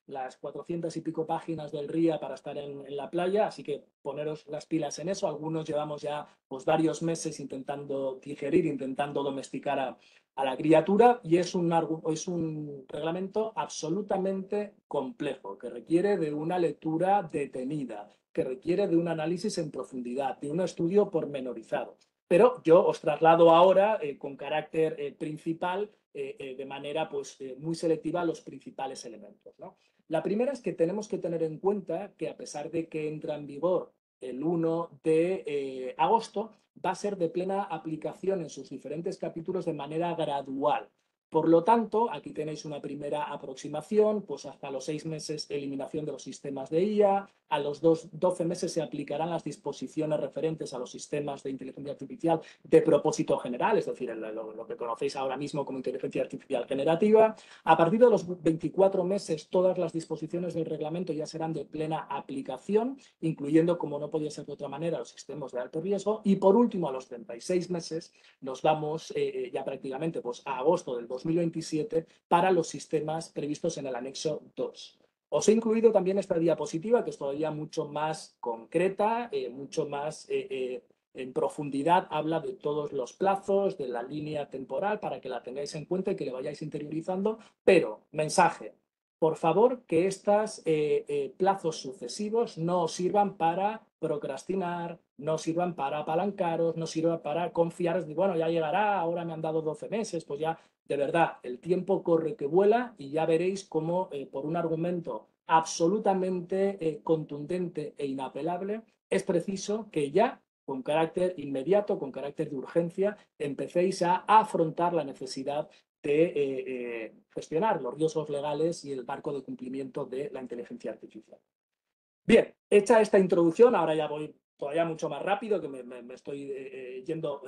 las 400 y pico páginas del RIA para estar en la playa, así que poneros las pilas en eso. Algunos llevamos ya pues, varios meses intentando digerir, intentando domesticar a la criatura, y es un reglamento absolutamente complejo, que requiere de una lectura detenida, que requiere de un análisis en profundidad, de un estudio pormenorizado. Pero yo os traslado ahora con carácter principal, de manera pues, muy selectiva, los principales elementos, ¿no? La primera es que tenemos que tener en cuenta que, a pesar de que entra en vigor el 1 de agosto, va a ser de plena aplicación en sus diferentes capítulos de manera gradual. Por lo tanto, aquí tenéis una primera aproximación, pues hasta los 6 meses eliminación de los sistemas de IA, a los 12 meses se aplicarán las disposiciones referentes a los sistemas de inteligencia artificial de propósito general, es decir, lo que conocéis ahora mismo como inteligencia artificial generativa. A partir de los 24 meses, todas las disposiciones del reglamento ya serán de plena aplicación, incluyendo, como no podía ser de otra manera, los sistemas de alto riesgo. Y por último, a los 36 meses, nos vamos ya prácticamente pues, a agosto del 2027 para los sistemas previstos en el anexo 2. Os he incluido también esta diapositiva, que es todavía mucho más concreta, mucho más en profundidad, habla de todos los plazos, de la línea temporal, para que la tengáis en cuenta y que le vayáis interiorizando. Pero, mensaje, por favor, que estos plazos sucesivos no os sirvan para procrastinar, no sirvan para apalancaros, no sirvan para confiaros de, bueno, ya llegará, ahora me han dado 12 meses, pues ya, de verdad, el tiempo corre que vuela, y ya veréis cómo por un argumento absolutamente contundente e inapelable, es preciso que ya, con carácter inmediato, con carácter de urgencia, empecéis a afrontar la necesidad de gestionar los riesgos legales y el marco de cumplimiento de la inteligencia artificial. Bien, hecha esta introducción, ahora ya voy todavía mucho más rápido, que me estoy yendo,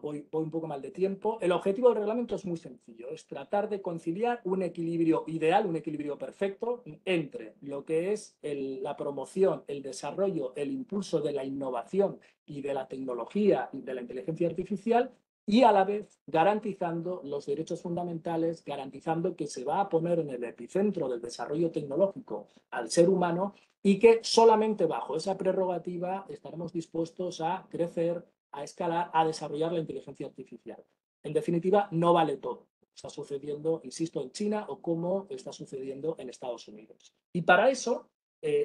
voy un poco mal de tiempo. El objetivo del reglamento es muy sencillo, es tratar de conciliar un equilibrio ideal, un equilibrio perfecto entre lo que es la promoción, el desarrollo, el impulso de la innovación y de la tecnología y de la inteligencia artificial, y a la vez garantizando los derechos fundamentales, garantizando que se va a poner en el epicentro del desarrollo tecnológico al ser humano, y que solamente bajo esa prerrogativa estaremos dispuestos a crecer, a escalar, a desarrollar la inteligencia artificial. En definitiva, no vale todo. Está sucediendo, insisto, en China, o como está sucediendo en Estados Unidos. Y para eso,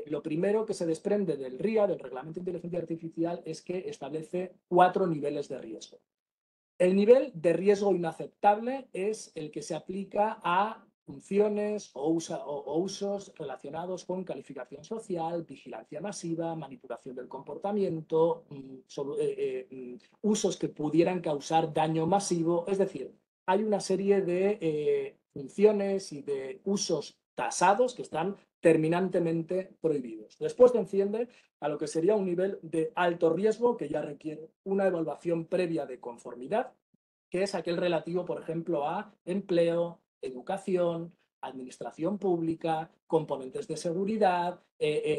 lo primero que se desprende del RIA, del Reglamento de Inteligencia Artificial, es que establece 4 niveles de riesgo. El nivel de riesgo inaceptable es el que se aplica a funciones o usos relacionados con calificación social, vigilancia masiva, manipulación del comportamiento, usos que pudieran causar daño masivo. Es decir, hay una serie de funciones y de usos tasados que están terminantemente prohibidos. Después desciende a lo que sería un nivel de alto riesgo, que ya requiere una evaluación previa de conformidad, que es aquel relativo, por ejemplo, a empleo, educación, administración pública, componentes de seguridad,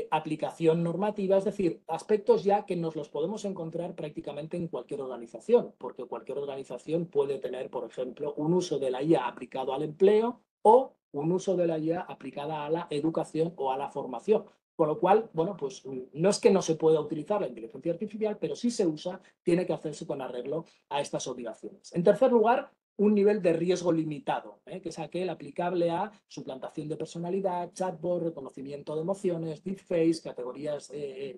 aplicación normativa, es decir, aspectos ya que nos los podemos encontrar prácticamente en cualquier organización, porque cualquier organización puede tener, por ejemplo, un uso de la IA aplicado al empleo o un uso de la IA aplicada a la educación o a la formación. Con lo cual, bueno, pues no es que no se pueda utilizar la inteligencia artificial, pero si se usa, tiene que hacerse con arreglo a estas obligaciones. En tercer lugar, un nivel de riesgo limitado, que es aquel aplicable a suplantación de personalidad, chatbot, reconocimiento de emociones, deepfakes, categorías,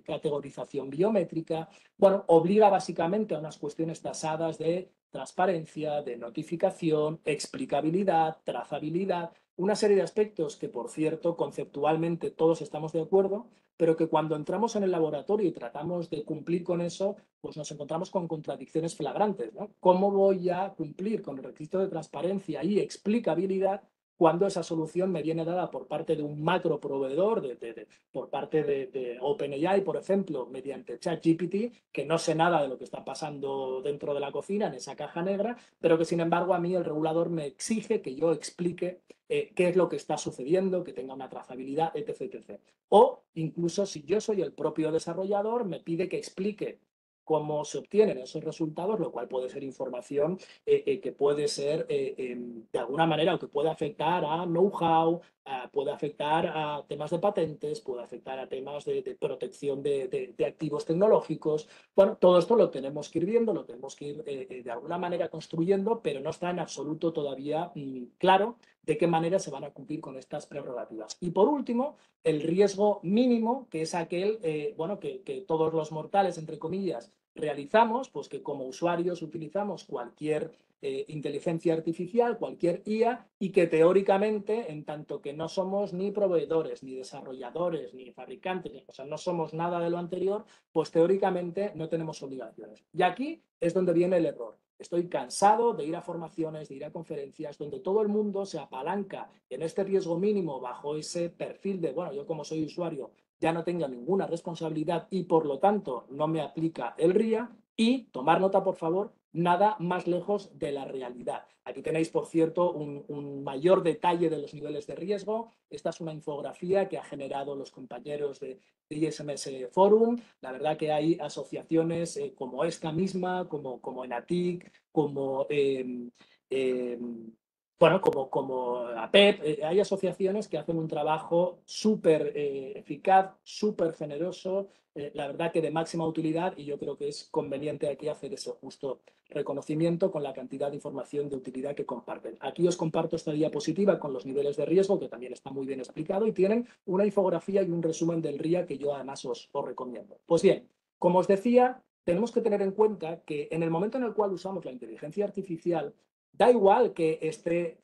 categorización biométrica. Bueno, obliga básicamente a unas cuestiones tasadas de transparencia, de notificación, explicabilidad, trazabilidad, una serie de aspectos que, por cierto, conceptualmente todos estamos de acuerdo, pero que cuando entramos en el laboratorio y tratamos de cumplir con eso, pues nos encontramos con contradicciones flagrantes, ¿no? ¿Cómo voy a cumplir con el requisito de transparencia y explicabilidad cuando esa solución me viene dada por parte de un macro proveedor, por parte de OpenAI, por ejemplo, mediante ChatGPT, que no sé nada de lo que está pasando dentro de la cocina, en esa caja negra, pero que sin embargo a mí el regulador me exige que yo explique qué es lo que está sucediendo, que tenga una trazabilidad, etc, etc. O incluso si yo soy el propio desarrollador, me pide que explique cómo se obtienen esos resultados, lo cual puede ser información que puede ser de alguna manera o que puede afectar a know-how, puede afectar a temas de patentes, puede afectar a temas de protección de activos tecnológicos. Bueno, todo esto lo tenemos que ir viendo, lo tenemos que ir de alguna manera construyendo, pero no está en absoluto todavía claro de qué manera se van a cumplir con estas prerrogativas. Y por último, el riesgo mínimo, que es aquel bueno, que todos los mortales, entre comillas, realizamos, pues que como usuarios utilizamos cualquier inteligencia artificial, cualquier IA, y que teóricamente, en tanto que no somos ni proveedores, ni desarrolladores, ni fabricantes, o sea, no somos nada de lo anterior, pues teóricamente no tenemos obligaciones. Y aquí es donde viene el error. Estoy cansado de ir a formaciones, de ir a conferencias, donde todo el mundo se apalanca en este riesgo mínimo bajo ese perfil de, bueno, yo como soy usuario ya no tenga ninguna responsabilidad y por lo tanto no me aplica el RIA, y tomar nota, por favor, nada más lejos de la realidad. Aquí tenéis, por cierto, un mayor detalle de los niveles de riesgo. Esta es una infografía que ha generado los compañeros de ISMS Forum. La verdad que hay asociaciones como esta misma, como Enatic, como bueno, como APEP, hay asociaciones que hacen un trabajo súper eficaz, súper generoso, la verdad que de máxima utilidad, y yo creo que es conveniente aquí hacer ese justo reconocimiento con la cantidad de información de utilidad que comparten. Aquí os comparto esta diapositiva con los niveles de riesgo, que también está muy bien explicado, y tienen una infografía y un resumen del RIA que yo además os recomiendo. Pues bien, como os decía, tenemos que tener en cuenta que en el momento en el cual usamos la inteligencia artificial, da igual que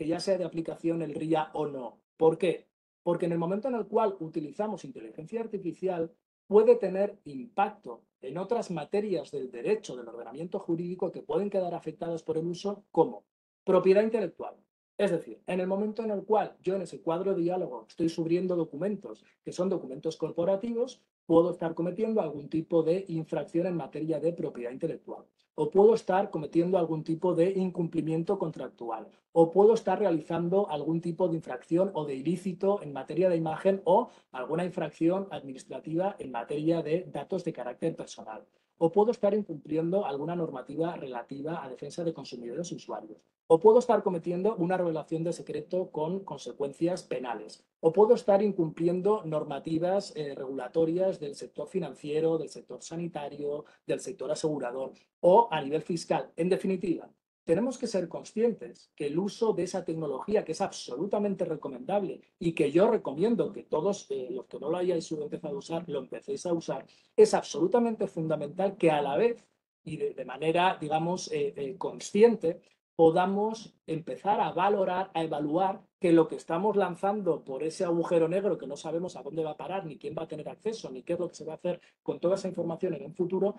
ya sea de aplicación el RIA o no. ¿Por qué? Porque en el momento en el cual utilizamos inteligencia artificial puede tener impacto en otras materias del derecho, del ordenamiento jurídico que pueden quedar afectadas por el uso, como propiedad intelectual. Es decir, en el momento en el cual yo en ese cuadro de diálogo estoy subiendo documentos que son documentos corporativos, puedo estar cometiendo algún tipo de infracción en materia de propiedad intelectual, o puedo estar cometiendo algún tipo de incumplimiento contractual, o puedo estar realizando algún tipo de infracción o de ilícito en materia de imagen o alguna infracción administrativa en materia de datos de carácter personal, o puedo estar incumpliendo alguna normativa relativa a defensa de consumidores y usuarios, o puedo estar cometiendo una revelación de secreto con consecuencias penales, o puedo estar incumpliendo normativas regulatorias del sector financiero, del sector sanitario, del sector asegurador o a nivel fiscal. En definitiva, tenemos que ser conscientes que el uso de esa tecnología, que es absolutamente recomendable y que yo recomiendo que todos los que no lo hayáis empezado a usar, lo empecéis a usar, es absolutamente fundamental que a la vez y de manera, digamos, consciente, podamos empezar a valorar, a evaluar que lo que estamos lanzando por ese agujero negro que no sabemos a dónde va a parar, ni quién va a tener acceso, ni qué es lo que se va a hacer con toda esa información en un futuro,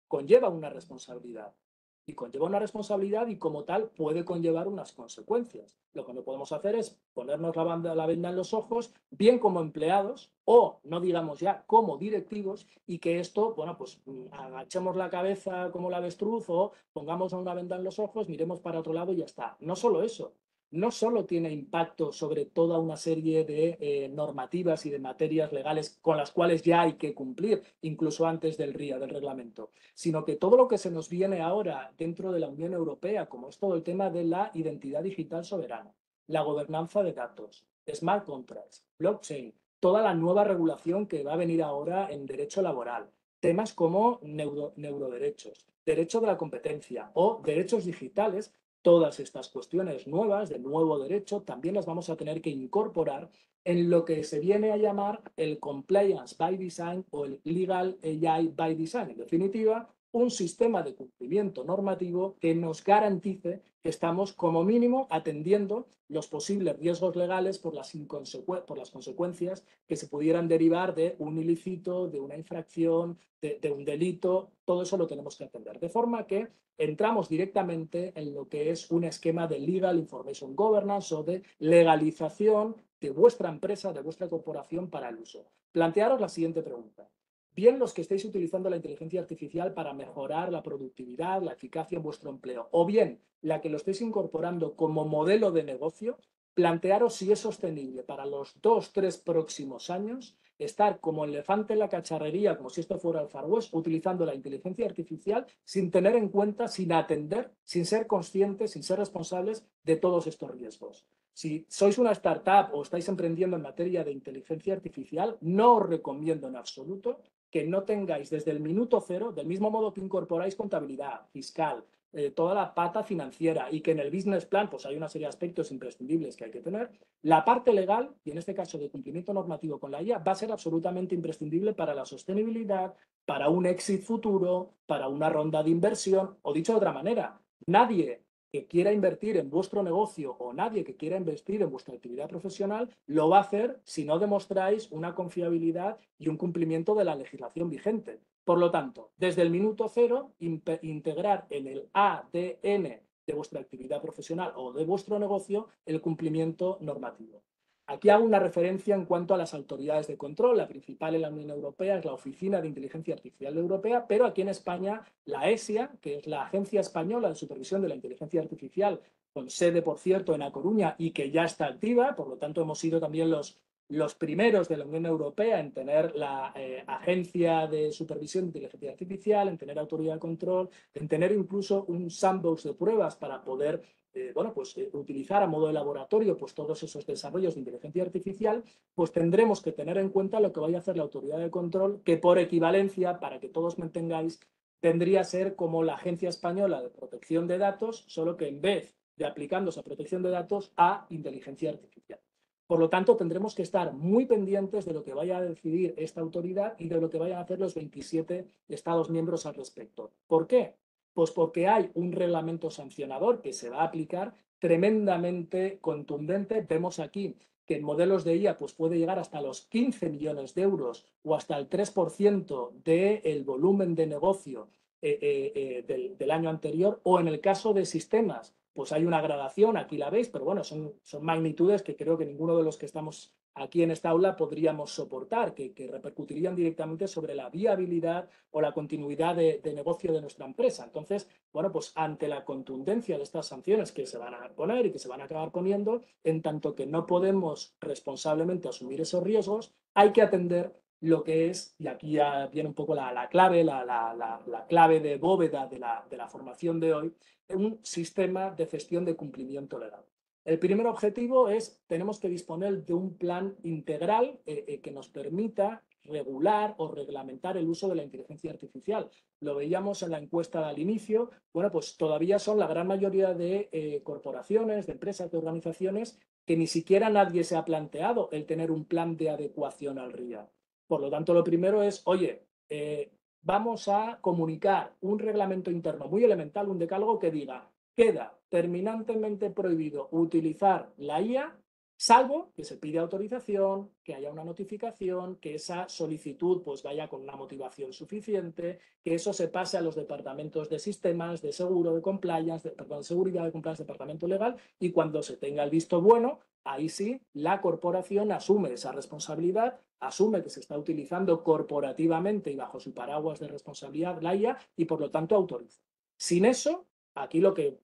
conlleva una responsabilidad. Y conlleva una responsabilidad y como tal puede conllevar unas consecuencias. Lo que no podemos hacer es ponernos la venda en los ojos, bien como empleados o, no digamos ya, como directivos, y que esto, bueno, pues agachemos la cabeza como la avestruz o pongamos una venda en los ojos, miremos para otro lado y ya está. No solo eso, no solo tiene impacto sobre toda una serie de normativas y de materias legales con las cuales ya hay que cumplir, incluso antes del RIA, del reglamento, sino que todo lo que se nos viene ahora dentro de la Unión Europea, como es todo el tema de la identidad digital soberana, la gobernanza de datos, smart contracts, blockchain, toda la nueva regulación que va a venir ahora en derecho laboral, temas como neuroderechos, derecho de la competencia o derechos digitales. Todas estas cuestiones nuevas de nuevo derecho también las vamos a tener que incorporar en lo que se viene a llamar el Compliance by Design o el Legal AI by Design. En definitiva, un sistema de cumplimiento normativo que nos garantice que estamos como mínimo atendiendo los posibles riesgos legales por las consecuencias que se pudieran derivar de un ilícito, de una infracción, de un delito. Todo eso lo tenemos que atender. De forma que entramos directamente en lo que es un esquema de Legal Information Governance o de legalización de vuestra empresa, de vuestra corporación para el uso. Plantearos la siguiente pregunta. Bien los que estéis utilizando la inteligencia artificial para mejorar la productividad, la eficacia en vuestro empleo, o bien la que lo estéis incorporando como modelo de negocio, plantearos si es sostenible para los 2-3 próximos años estar como elefante en la cacharrería, como si esto fuera el Far West, utilizando la inteligencia artificial sin tener en cuenta, sin atender, sin ser conscientes, sin ser responsables de todos estos riesgos. Si sois una startup o estáis emprendiendo en materia de inteligencia artificial, no os recomiendo en absoluto que no tengáis desde el minuto cero, del mismo modo que incorporáis contabilidad, fiscal, toda la pata financiera y que en el business plan pues hay una serie de aspectos imprescindibles que hay que tener, la parte legal, y en este caso de cumplimiento normativo con la IA, va a ser absolutamente imprescindible para la sostenibilidad, para un exit futuro, para una ronda de inversión, o dicho de otra manera, nadie que quiera invertir en vuestro negocio o nadie que quiera invertir en vuestra actividad profesional lo va a hacer si no demostráis una confiabilidad y un cumplimiento de la legislación vigente. Por lo tanto, desde el minuto cero, integrar en el ADN de vuestra actividad profesional o de vuestro negocio el cumplimiento normativo. Aquí hago una referencia en cuanto a las autoridades de control. La principal en la Unión Europea es la Oficina de Inteligencia Artificial Europea, pero aquí en España la ESIA, que es la Agencia Española de Supervisión de la Inteligencia Artificial, con sede, por cierto, en A Coruña y que ya está activa, por lo tanto hemos sido también los primeros de la Unión Europea en tener la Agencia de Supervisión de Inteligencia Artificial, en tener autoridad de control, en tener incluso un sandbox de pruebas para poder utilizar a modo de laboratorio pues, todos esos desarrollos de inteligencia artificial, pues tendremos que tener en cuenta lo que vaya a hacer la autoridad de control, que por equivalencia, para que todos me entendáis, tendría a ser como la Agencia Española de Protección de Datos, solo que en vez de aplicándose a protección de datos, a inteligencia artificial. Por lo tanto, tendremos que estar muy pendientes de lo que vaya a decidir esta autoridad y de lo que vayan a hacer los 27 Estados miembros al respecto. ¿Por qué? Pues porque hay un reglamento sancionador que se va a aplicar tremendamente contundente. Vemos aquí que en modelos de IA pues puede llegar hasta los 15 millones de euros o hasta el 3% del volumen de negocio del año anterior, o en el caso de sistemas pues hay una gradación, aquí la veis, pero bueno, son magnitudes que creo que ninguno de los que estamos aquí en esta aula podríamos soportar, que repercutirían directamente sobre la viabilidad o la continuidad de negocio de nuestra empresa. Entonces, bueno, pues ante la contundencia de estas sanciones que se van a poner y que se van a acabar poniendo, en tanto que no podemos responsablemente asumir esos riesgos, hay que atender lo que es, y aquí ya viene un poco la clave, la clave de bóveda de la formación de hoy, un sistema de gestión de cumplimiento legal. El primer objetivo es, tenemos que disponer de un plan integral que nos permita regular o reglamentar el uso de la inteligencia artificial. Lo veíamos en la encuesta al inicio, bueno, pues todavía son la gran mayoría de corporaciones, de empresas, de organizaciones, que ni siquiera nadie se ha planteado el tener un plan de adecuación al RIA. Por lo tanto, lo primero es, oye, vamos a comunicar un reglamento interno muy elemental, un decálogo que diga, queda terminantemente prohibido utilizar la IA, salvo que se pide autorización, que haya una notificación, que esa solicitud pues vaya con una motivación suficiente, que eso se pase a los departamentos de sistemas, de seguro, de compliance, de seguridad, de compliance, departamento legal, y cuando se tenga el visto bueno, ahí sí, la corporación asume esa responsabilidad, asume que se está utilizando corporativamente y bajo su paraguas de responsabilidad la IA y por lo tanto autoriza. Sin eso, aquí lo que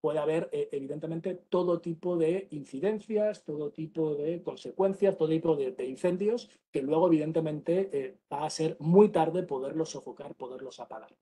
puede haber, evidentemente, todo tipo de incidencias, todo tipo de consecuencias, todo tipo de incendios que luego, evidentemente, va a ser muy tarde poderlos sofocar, poderlos apagar.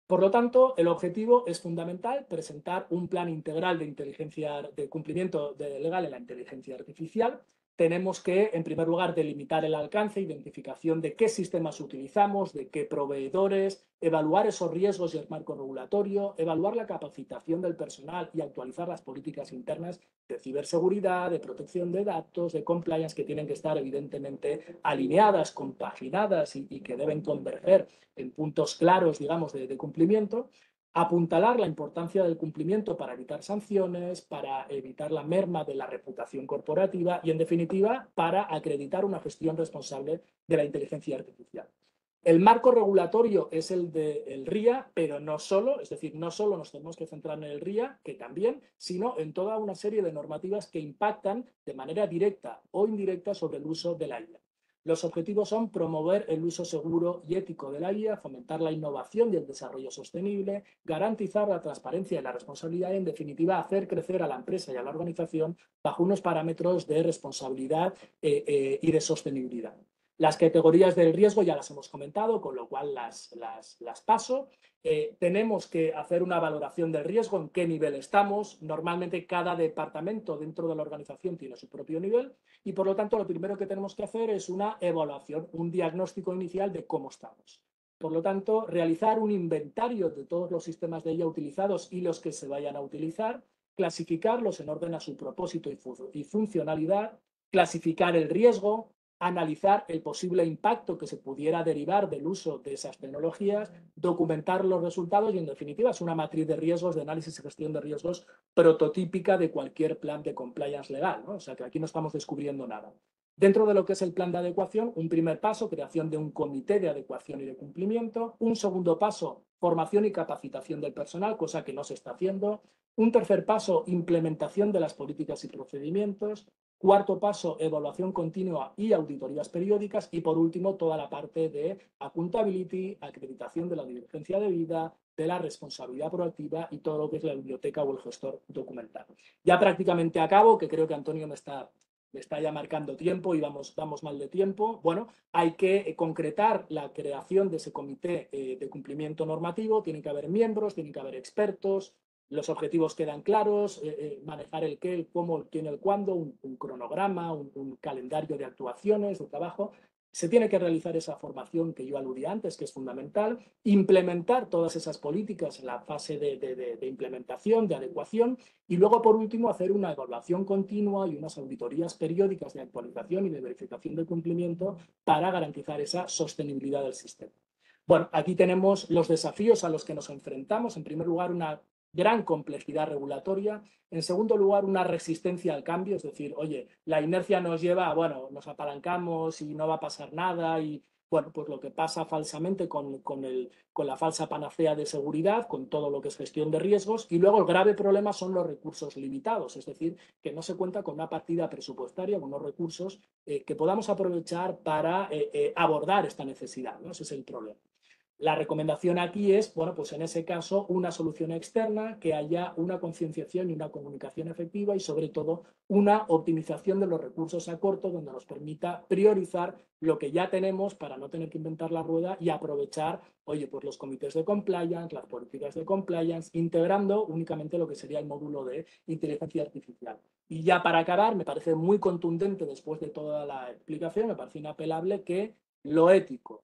Por lo tanto, el objetivo es fundamental, presentar un plan integral de inteligencia, de cumplimiento legal en la inteligencia artificial. tenemos que, en primer lugar, delimitar el alcance, identificación de qué sistemas utilizamos, de qué proveedores, evaluar esos riesgos y el marco regulatorio, evaluar la capacitación del personal y actualizar las políticas internas de ciberseguridad, de protección de datos, de compliance, que tienen que estar evidentemente alineadas, compaginadas y que deben converger en puntos claros, digamos, de cumplimiento. Apuntalar la importancia del cumplimiento para evitar sanciones, para evitar la merma de la reputación corporativa y, en definitiva, para acreditar una gestión responsable de la inteligencia artificial. El marco regulatorio es el del RIA, pero no solo, es decir, no solo nos tenemos que centrar en el RIA, que también, sino en toda una serie de normativas que impactan de manera directa o indirecta sobre el uso de la IA. Los objetivos son promover el uso seguro y ético de la IA, fomentar la innovación y el desarrollo sostenible, garantizar la transparencia y la responsabilidad y, en definitiva, hacer crecer a la empresa y a la organización bajo unos parámetros de responsabilidad y de sostenibilidad. Las categorías del riesgo ya las hemos comentado, con lo cual las paso. Tenemos que hacer una valoración del riesgo, en qué nivel estamos. Normalmente cada departamento dentro de la organización tiene su propio nivel y, por lo tanto, lo primero que tenemos que hacer es una evaluación, un diagnóstico inicial de cómo estamos. Por lo tanto, realizar un inventario de todos los sistemas de IA utilizados y los que se vayan a utilizar, clasificarlos en orden a su propósito y funcionalidad, clasificar el riesgo, analizar el posible impacto que se pudiera derivar del uso de esas tecnologías, documentar los resultados y, en definitiva, es una matriz de riesgos, de análisis y gestión de riesgos prototípica de cualquier plan de compliance legal, ¿no? O sea que aquí no estamos descubriendo nada. Dentro de lo que es el plan de adecuación, un primer paso, creación de un comité de adecuación y de cumplimiento. Un segundo paso, formación y capacitación del personal, cosa que no se está haciendo. Un tercer paso, implementación de las políticas y procedimientos. Cuarto paso, evaluación continua y auditorías periódicas. Y, por último, toda la parte de accountability, acreditación de la diligencia debida, de la responsabilidad proactiva y todo lo que es la biblioteca o el gestor documental. Ya prácticamente acabo, que creo que Antonio me está ya marcando tiempo y vamos mal de tiempo. Bueno, hay que concretar la creación de ese comité de cumplimiento normativo. Tiene que haber miembros, tienen que haber expertos. Los objetivos quedan claros, manejar el qué, el cómo, el quién, el cuándo, un cronograma, un calendario de actuaciones, de trabajo. Se tiene que realizar esa formación que yo aludía antes, que es fundamental, implementar todas esas políticas en la fase de implementación, de adecuación, y luego, por último, hacer una evaluación continua y unas auditorías periódicas de actualización y de verificación del cumplimiento para garantizar esa sostenibilidad del sistema. Bueno, aquí tenemos los desafíos a los que nos enfrentamos. En primer lugar, una gran complejidad regulatoria. En segundo lugar, una resistencia al cambio, es decir, oye, la inercia nos lleva a, bueno, nos apalancamos y no va a pasar nada y, bueno, pues lo que pasa falsamente con la falsa panacea de seguridad, con todo lo que es gestión de riesgos. Y luego el grave problema son los recursos limitados, es decir, que no se cuenta con una partida presupuestaria, con unos recursos que podamos aprovechar para abordar esta necesidad, ¿no? Ese es el problema. La recomendación aquí es, bueno, pues en ese caso, una solución externa, que haya una concienciación y una comunicación efectiva y, sobre todo, una optimización de los recursos a corto, donde nos permita priorizar lo que ya tenemos para no tener que inventar la rueda y aprovechar, oye, pues los comités de compliance, las políticas de compliance, integrando únicamente lo que sería el módulo de inteligencia artificial. Y ya para acabar, me parece muy contundente, después de toda la explicación, me parece inapelable que lo ético,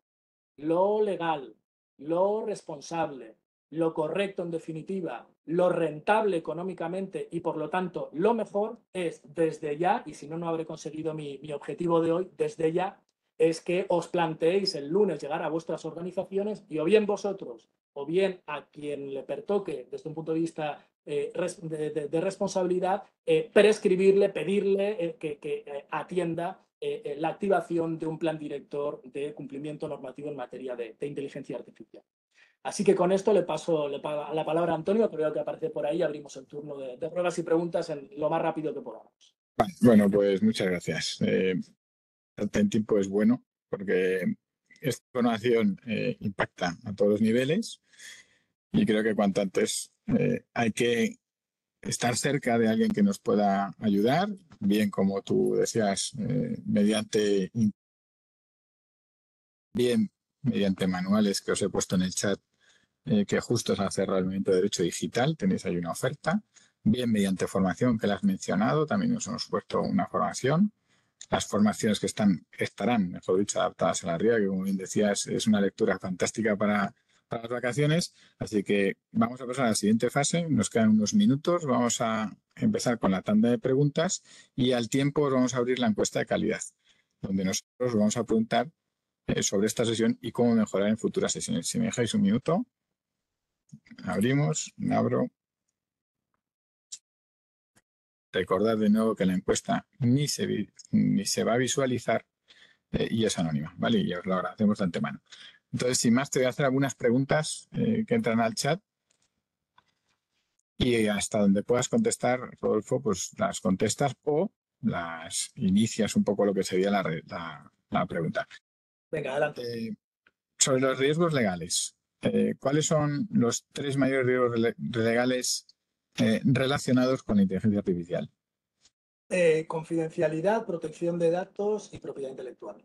lo legal, lo responsable, lo correcto en definitiva, lo rentable económicamente y, por lo tanto, lo mejor es desde ya, y si no, no habré conseguido mi objetivo de hoy, desde ya, es que os planteéis el lunes llegar a vuestras organizaciones y, o bien vosotros o bien a quien le pertoque desde un punto de vista de responsabilidad, prescribirle, pedirle que atienda la activación de un plan director de cumplimiento normativo en materia de inteligencia artificial. Así que con esto le paso la palabra a Antonio, que veo que aparece por ahí. Abrimos el turno de pruebas y preguntas en lo más rápido que podamos. Bueno, pues muchas gracias. En tiempo es bueno porque esta información impacta a todos los niveles y creo que cuanto antes hay que estar cerca de alguien que nos pueda ayudar, bien como tú decías, mediante manuales que os he puesto en el chat, que justo es hacer realmente derecho digital, tenéis ahí una oferta, bien mediante formación que la has mencionado, también os hemos puesto una formación, las formaciones que estarán, mejor dicho, adaptadas a la RIA, que como bien decía, es una lectura fantástica para las vacaciones. Así que vamos a pasar a la siguiente fase. Nos quedan unos minutos. Vamos a empezar con la tanda de preguntas y al tiempo os vamos a abrir la encuesta de calidad, donde nosotros vamos a preguntar sobre esta sesión y cómo mejorar en futuras sesiones. Si me dejáis un minuto, abrimos, abro. Recordad de nuevo que la encuesta ni se va a visualizar y es anónima, ¿vale? Y os lo agradecemos de antemano. Entonces, sin más, te voy a hacer algunas preguntas que entran al chat y hasta donde puedas contestar, Rodolfo, pues las contestas o las inicias un poco lo que sería la pregunta. Venga, adelante. Sobre los riesgos legales, ¿cuáles son los 3 mayores riesgos legales relacionados con la inteligencia artificial? Confidencialidad, protección de datos y propiedad intelectual.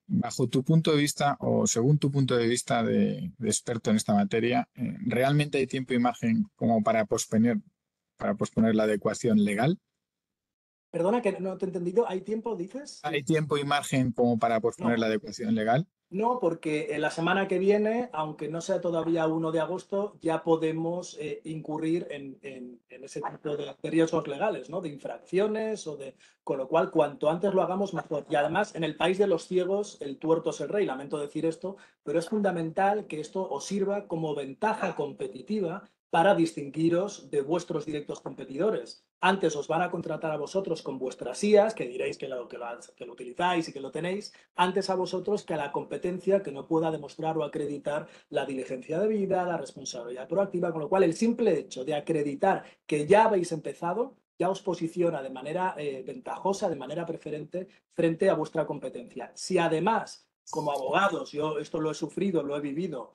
Bajo tu punto de vista o según tu punto de vista de experto en esta materia, ¿realmente hay tiempo y margen como para posponer la adecuación legal? Perdona que no te he entendido. ¿Hay tiempo, dices? ¿Hay tiempo y margen como para posponer la No. adecuación legal? No, porque en la semana que viene, aunque no sea todavía 1 de agosto, ya podemos incurrir en ese tipo de riesgos legales, ¿no? De infracciones Con lo cual, cuanto antes lo hagamos, mejor. Y además, en el país de los ciegos, el tuerto es el rey. Lamento decir esto, pero es fundamental que esto os sirva como ventaja competitiva para distinguiros de vuestros directos competidores. Antes os van a contratar a vosotros con vuestras IAs, que diréis que lo utilizáis y que lo tenéis, antes a vosotros que a la competencia que no pueda demostrar o acreditar la diligencia debida, la responsabilidad proactiva, con lo cual el simple hecho de acreditar que ya habéis empezado ya os posiciona de manera ventajosa, de manera preferente frente a vuestra competencia. Si además, como abogados, yo esto lo he sufrido, lo he vivido,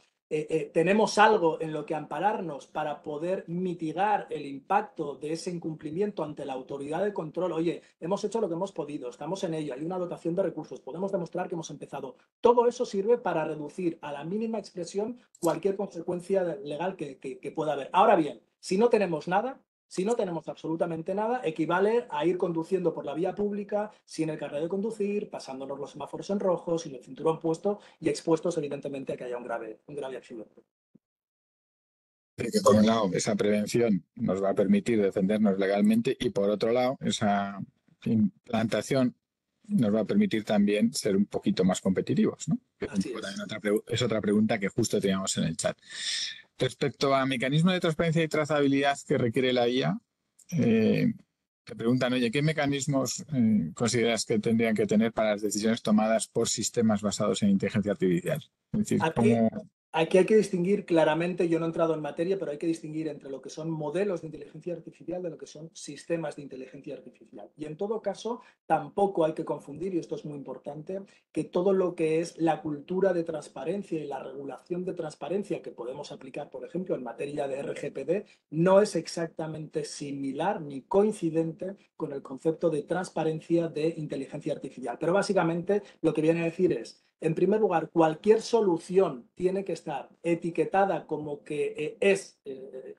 tenemos algo en lo que ampararnos para poder mitigar el impacto de ese incumplimiento ante la autoridad de control. Oye, hemos hecho lo que hemos podido, estamos en ello, hay una dotación de recursos, podemos demostrar que hemos empezado. Todo eso sirve para reducir a la mínima expresión cualquier consecuencia legal que pueda haber. Ahora bien, si no tenemos nada, si no tenemos absolutamente nada, equivale a ir conduciendo por la vía pública sin el carnet de conducir, pasándonos los semáforos en rojo, sin el cinturón puesto y expuestos, evidentemente, a que haya un grave accidente. Que por un lado, esa prevención nos va a permitir defendernos legalmente y por otro lado, esa implantación nos va a permitir también ser un poquito más competitivos, ¿no? Así Es otra pregunta que justo teníamos en el chat. Respecto a mecanismos de transparencia y trazabilidad que requiere la IA, te preguntan, oye, ¿qué mecanismos consideras que tendrían que tener para las decisiones tomadas por sistemas basados en inteligencia artificial? Es decir, Aquí hay que distinguir claramente, yo no he entrado en materia, pero hay que distinguir entre lo que son modelos de inteligencia artificial de lo que son sistemas de inteligencia artificial. Y en todo caso, tampoco hay que confundir, y esto es muy importante, que todo lo que es la cultura de transparencia y la regulación de transparencia que podemos aplicar, por ejemplo, en materia de RGPD, no es exactamente similar ni coincidente con el concepto de transparencia de inteligencia artificial. Pero básicamente lo que viene a decir es, en primer lugar, cualquier solución tiene que estar etiquetada como que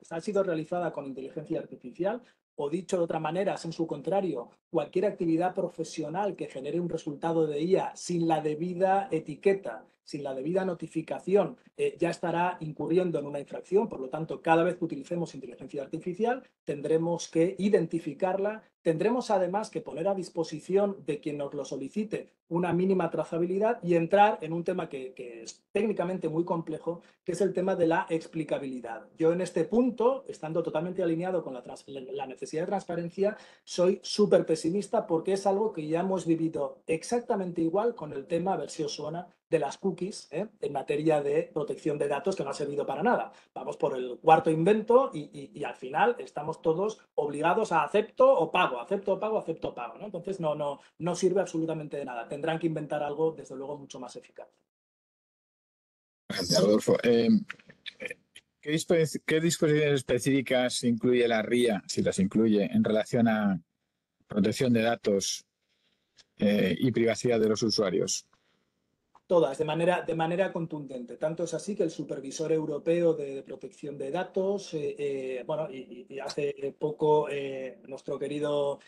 ha sido realizada con inteligencia artificial, o dicho de otra manera, en su contrario, cualquier actividad profesional que genere un resultado de IA sin la debida etiqueta, sin la debida notificación, ya estará incurriendo en una infracción. Por lo tanto, cada vez que utilicemos inteligencia artificial, tendremos que identificarla. Tendremos además que poner a disposición de quien nos lo solicite una mínima trazabilidad y entrar en un tema que es técnicamente muy complejo, que es el tema de la explicabilidad. Yo en este punto, estando totalmente alineado con la necesidad de transparencia, soy súper pesimista porque es algo que ya hemos vivido exactamente igual con el tema, a ver si os suena, de las cookies en materia de protección de datos, que no ha servido para nada. Vamos por el cuarto invento y al final estamos todos obligados a acepto o pago, acepto o pago, acepto o pago, ¿no? Entonces no sirve absolutamente de nada. Tendrán que inventar algo, desde luego, mucho más eficaz. Gracias, Rodolfo. ¿Qué disposiciones específicas incluye la RIA, si las incluye, en relación a protección de datos y privacidad de los usuarios? Todas, de manera contundente. Tanto es así que el Supervisor Europeo de Protección de Datos, bueno, y hace poco nuestro querido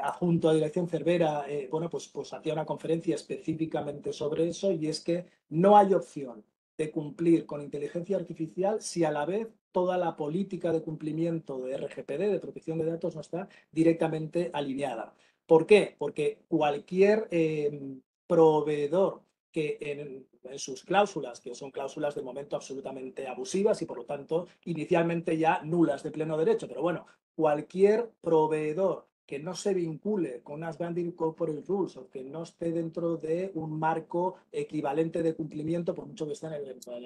adjunto a dirección Cervera, bueno, pues hacía una conferencia específicamente sobre eso, y es que no hay opción de cumplir con inteligencia artificial si a la vez toda la política de cumplimiento de RGPD, de protección de datos, no está directamente alineada. ¿Por qué? Porque cualquier proveedor que en sus cláusulas, que son cláusulas de momento absolutamente abusivas y por lo tanto inicialmente ya nulas de pleno derecho, pero bueno, cualquier proveedor que no se vincule con unas Binding Corporate Rules o que no esté dentro de un marco equivalente de cumplimiento, por mucho que esté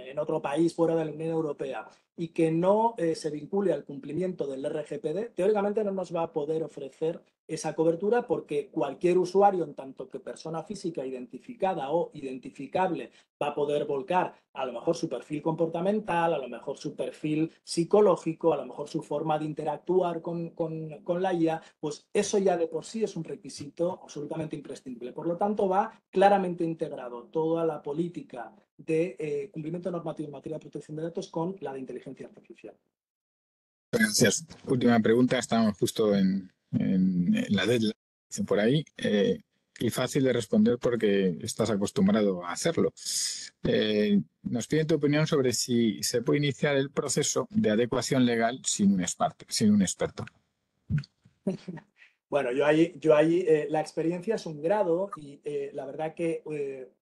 en otro país fuera de la Unión Europea, y que no se vincule al cumplimiento del RGPD, teóricamente no nos va a poder ofrecer esa cobertura, porque cualquier usuario, en tanto que persona física identificada o identificable, va a poder volcar a lo mejor su perfil comportamental, a lo mejor su perfil psicológico, a lo mejor su forma de interactuar con la IA, pues eso ya de por sí es un requisito absolutamente imprescindible. Por lo tanto, va claramente integrado toda la política de cumplimiento normativo en materia de protección de datos con la de inteligencia artificial. Gracias. Última pregunta, estamos justo en la deadline, dicen por ahí, y fácil de responder porque estás acostumbrado a hacerlo. Nos piden tu opinión sobre si se puede iniciar el proceso de adecuación legal sin un experto. Bueno, la experiencia es un grado, y la verdad que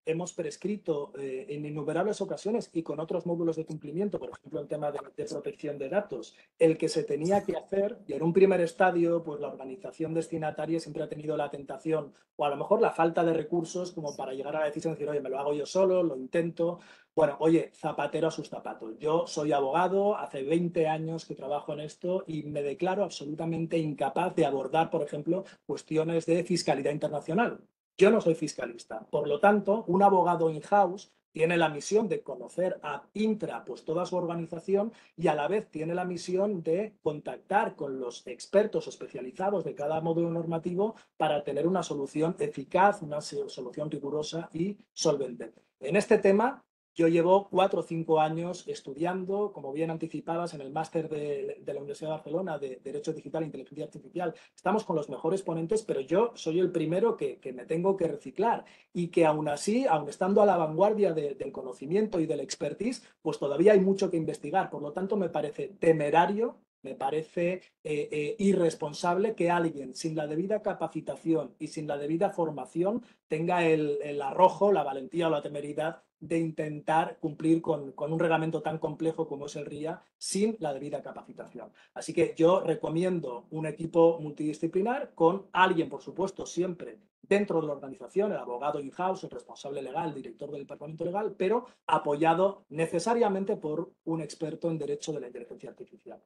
hemos prescrito en innumerables ocasiones y con otros módulos de cumplimiento, por ejemplo, el tema de protección de datos, el que se tenía que hacer, y en un primer estadio, pues la organización destinataria siempre ha tenido la tentación, o a lo mejor la falta de recursos, como para llegar a la decisión de decir, oye, me lo hago yo solo, lo intento. Bueno, oye, zapatero a sus zapatos. Yo soy abogado, hace 20 años que trabajo en esto y me declaro absolutamente incapaz de abordar, por ejemplo, cuestiones de fiscalidad internacional. Yo no soy fiscalista. Por lo tanto, un abogado in-house tiene la misión de conocer a intra, pues toda su organización, y a la vez tiene la misión de contactar con los expertos especializados de cada módulo normativo para tener una solución eficaz, una solución rigurosa y solvente. En este tema, yo llevo 4 o 5 años estudiando, como bien anticipabas, en el máster de la Universidad de Barcelona de Derecho Digital e Inteligencia Artificial. Estamos con los mejores ponentes, pero yo soy el primero que me tengo que reciclar, y que aún así, aun estando a la vanguardia del conocimiento y del expertise, pues todavía hay mucho que investigar. Por lo tanto, me parece temerario, me parece irresponsable que alguien sin la debida capacitación y sin la debida formación tenga el arrojo, la valentía o la temeridad de intentar cumplir con un reglamento tan complejo como es el RIA sin la debida capacitación. Así que yo recomiendo un equipo multidisciplinar con alguien, por supuesto, siempre dentro de la organización, el abogado in-house, el responsable legal, el director del departamento legal, pero apoyado necesariamente por un experto en derecho de la inteligencia artificial.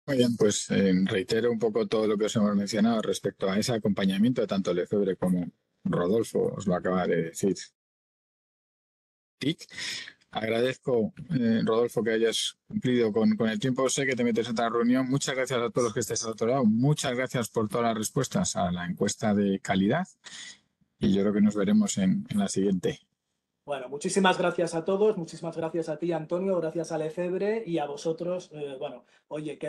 Muy bien, pues reitero un poco todo lo que os hemos mencionado respecto a ese acompañamiento, tanto Lefebvre como Rodolfo os lo acaba de decir. TIC. Agradezco, Rodolfo, que hayas cumplido con el tiempo. Sé que te metes en otra reunión. Muchas gracias a todos los que estéis al otro lado. Muchas gracias por todas las respuestas a la encuesta de calidad. Y yo creo que nos veremos en la siguiente. Bueno, muchísimas gracias a todos, muchísimas gracias a ti, Antonio, gracias a Lefebvre, y a vosotros. Bueno, oye,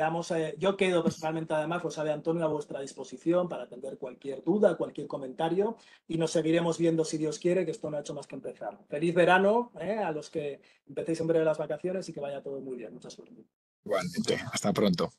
yo quedo personalmente, además, lo sabe Antonio, a vuestra disposición para atender cualquier duda, cualquier comentario, y nos seguiremos viendo, si Dios quiere, que esto no ha hecho más que empezar. Feliz verano a los que empecéis en breve las vacaciones, y que vaya todo muy bien. Mucha suerte. Igualmente. Hasta pronto.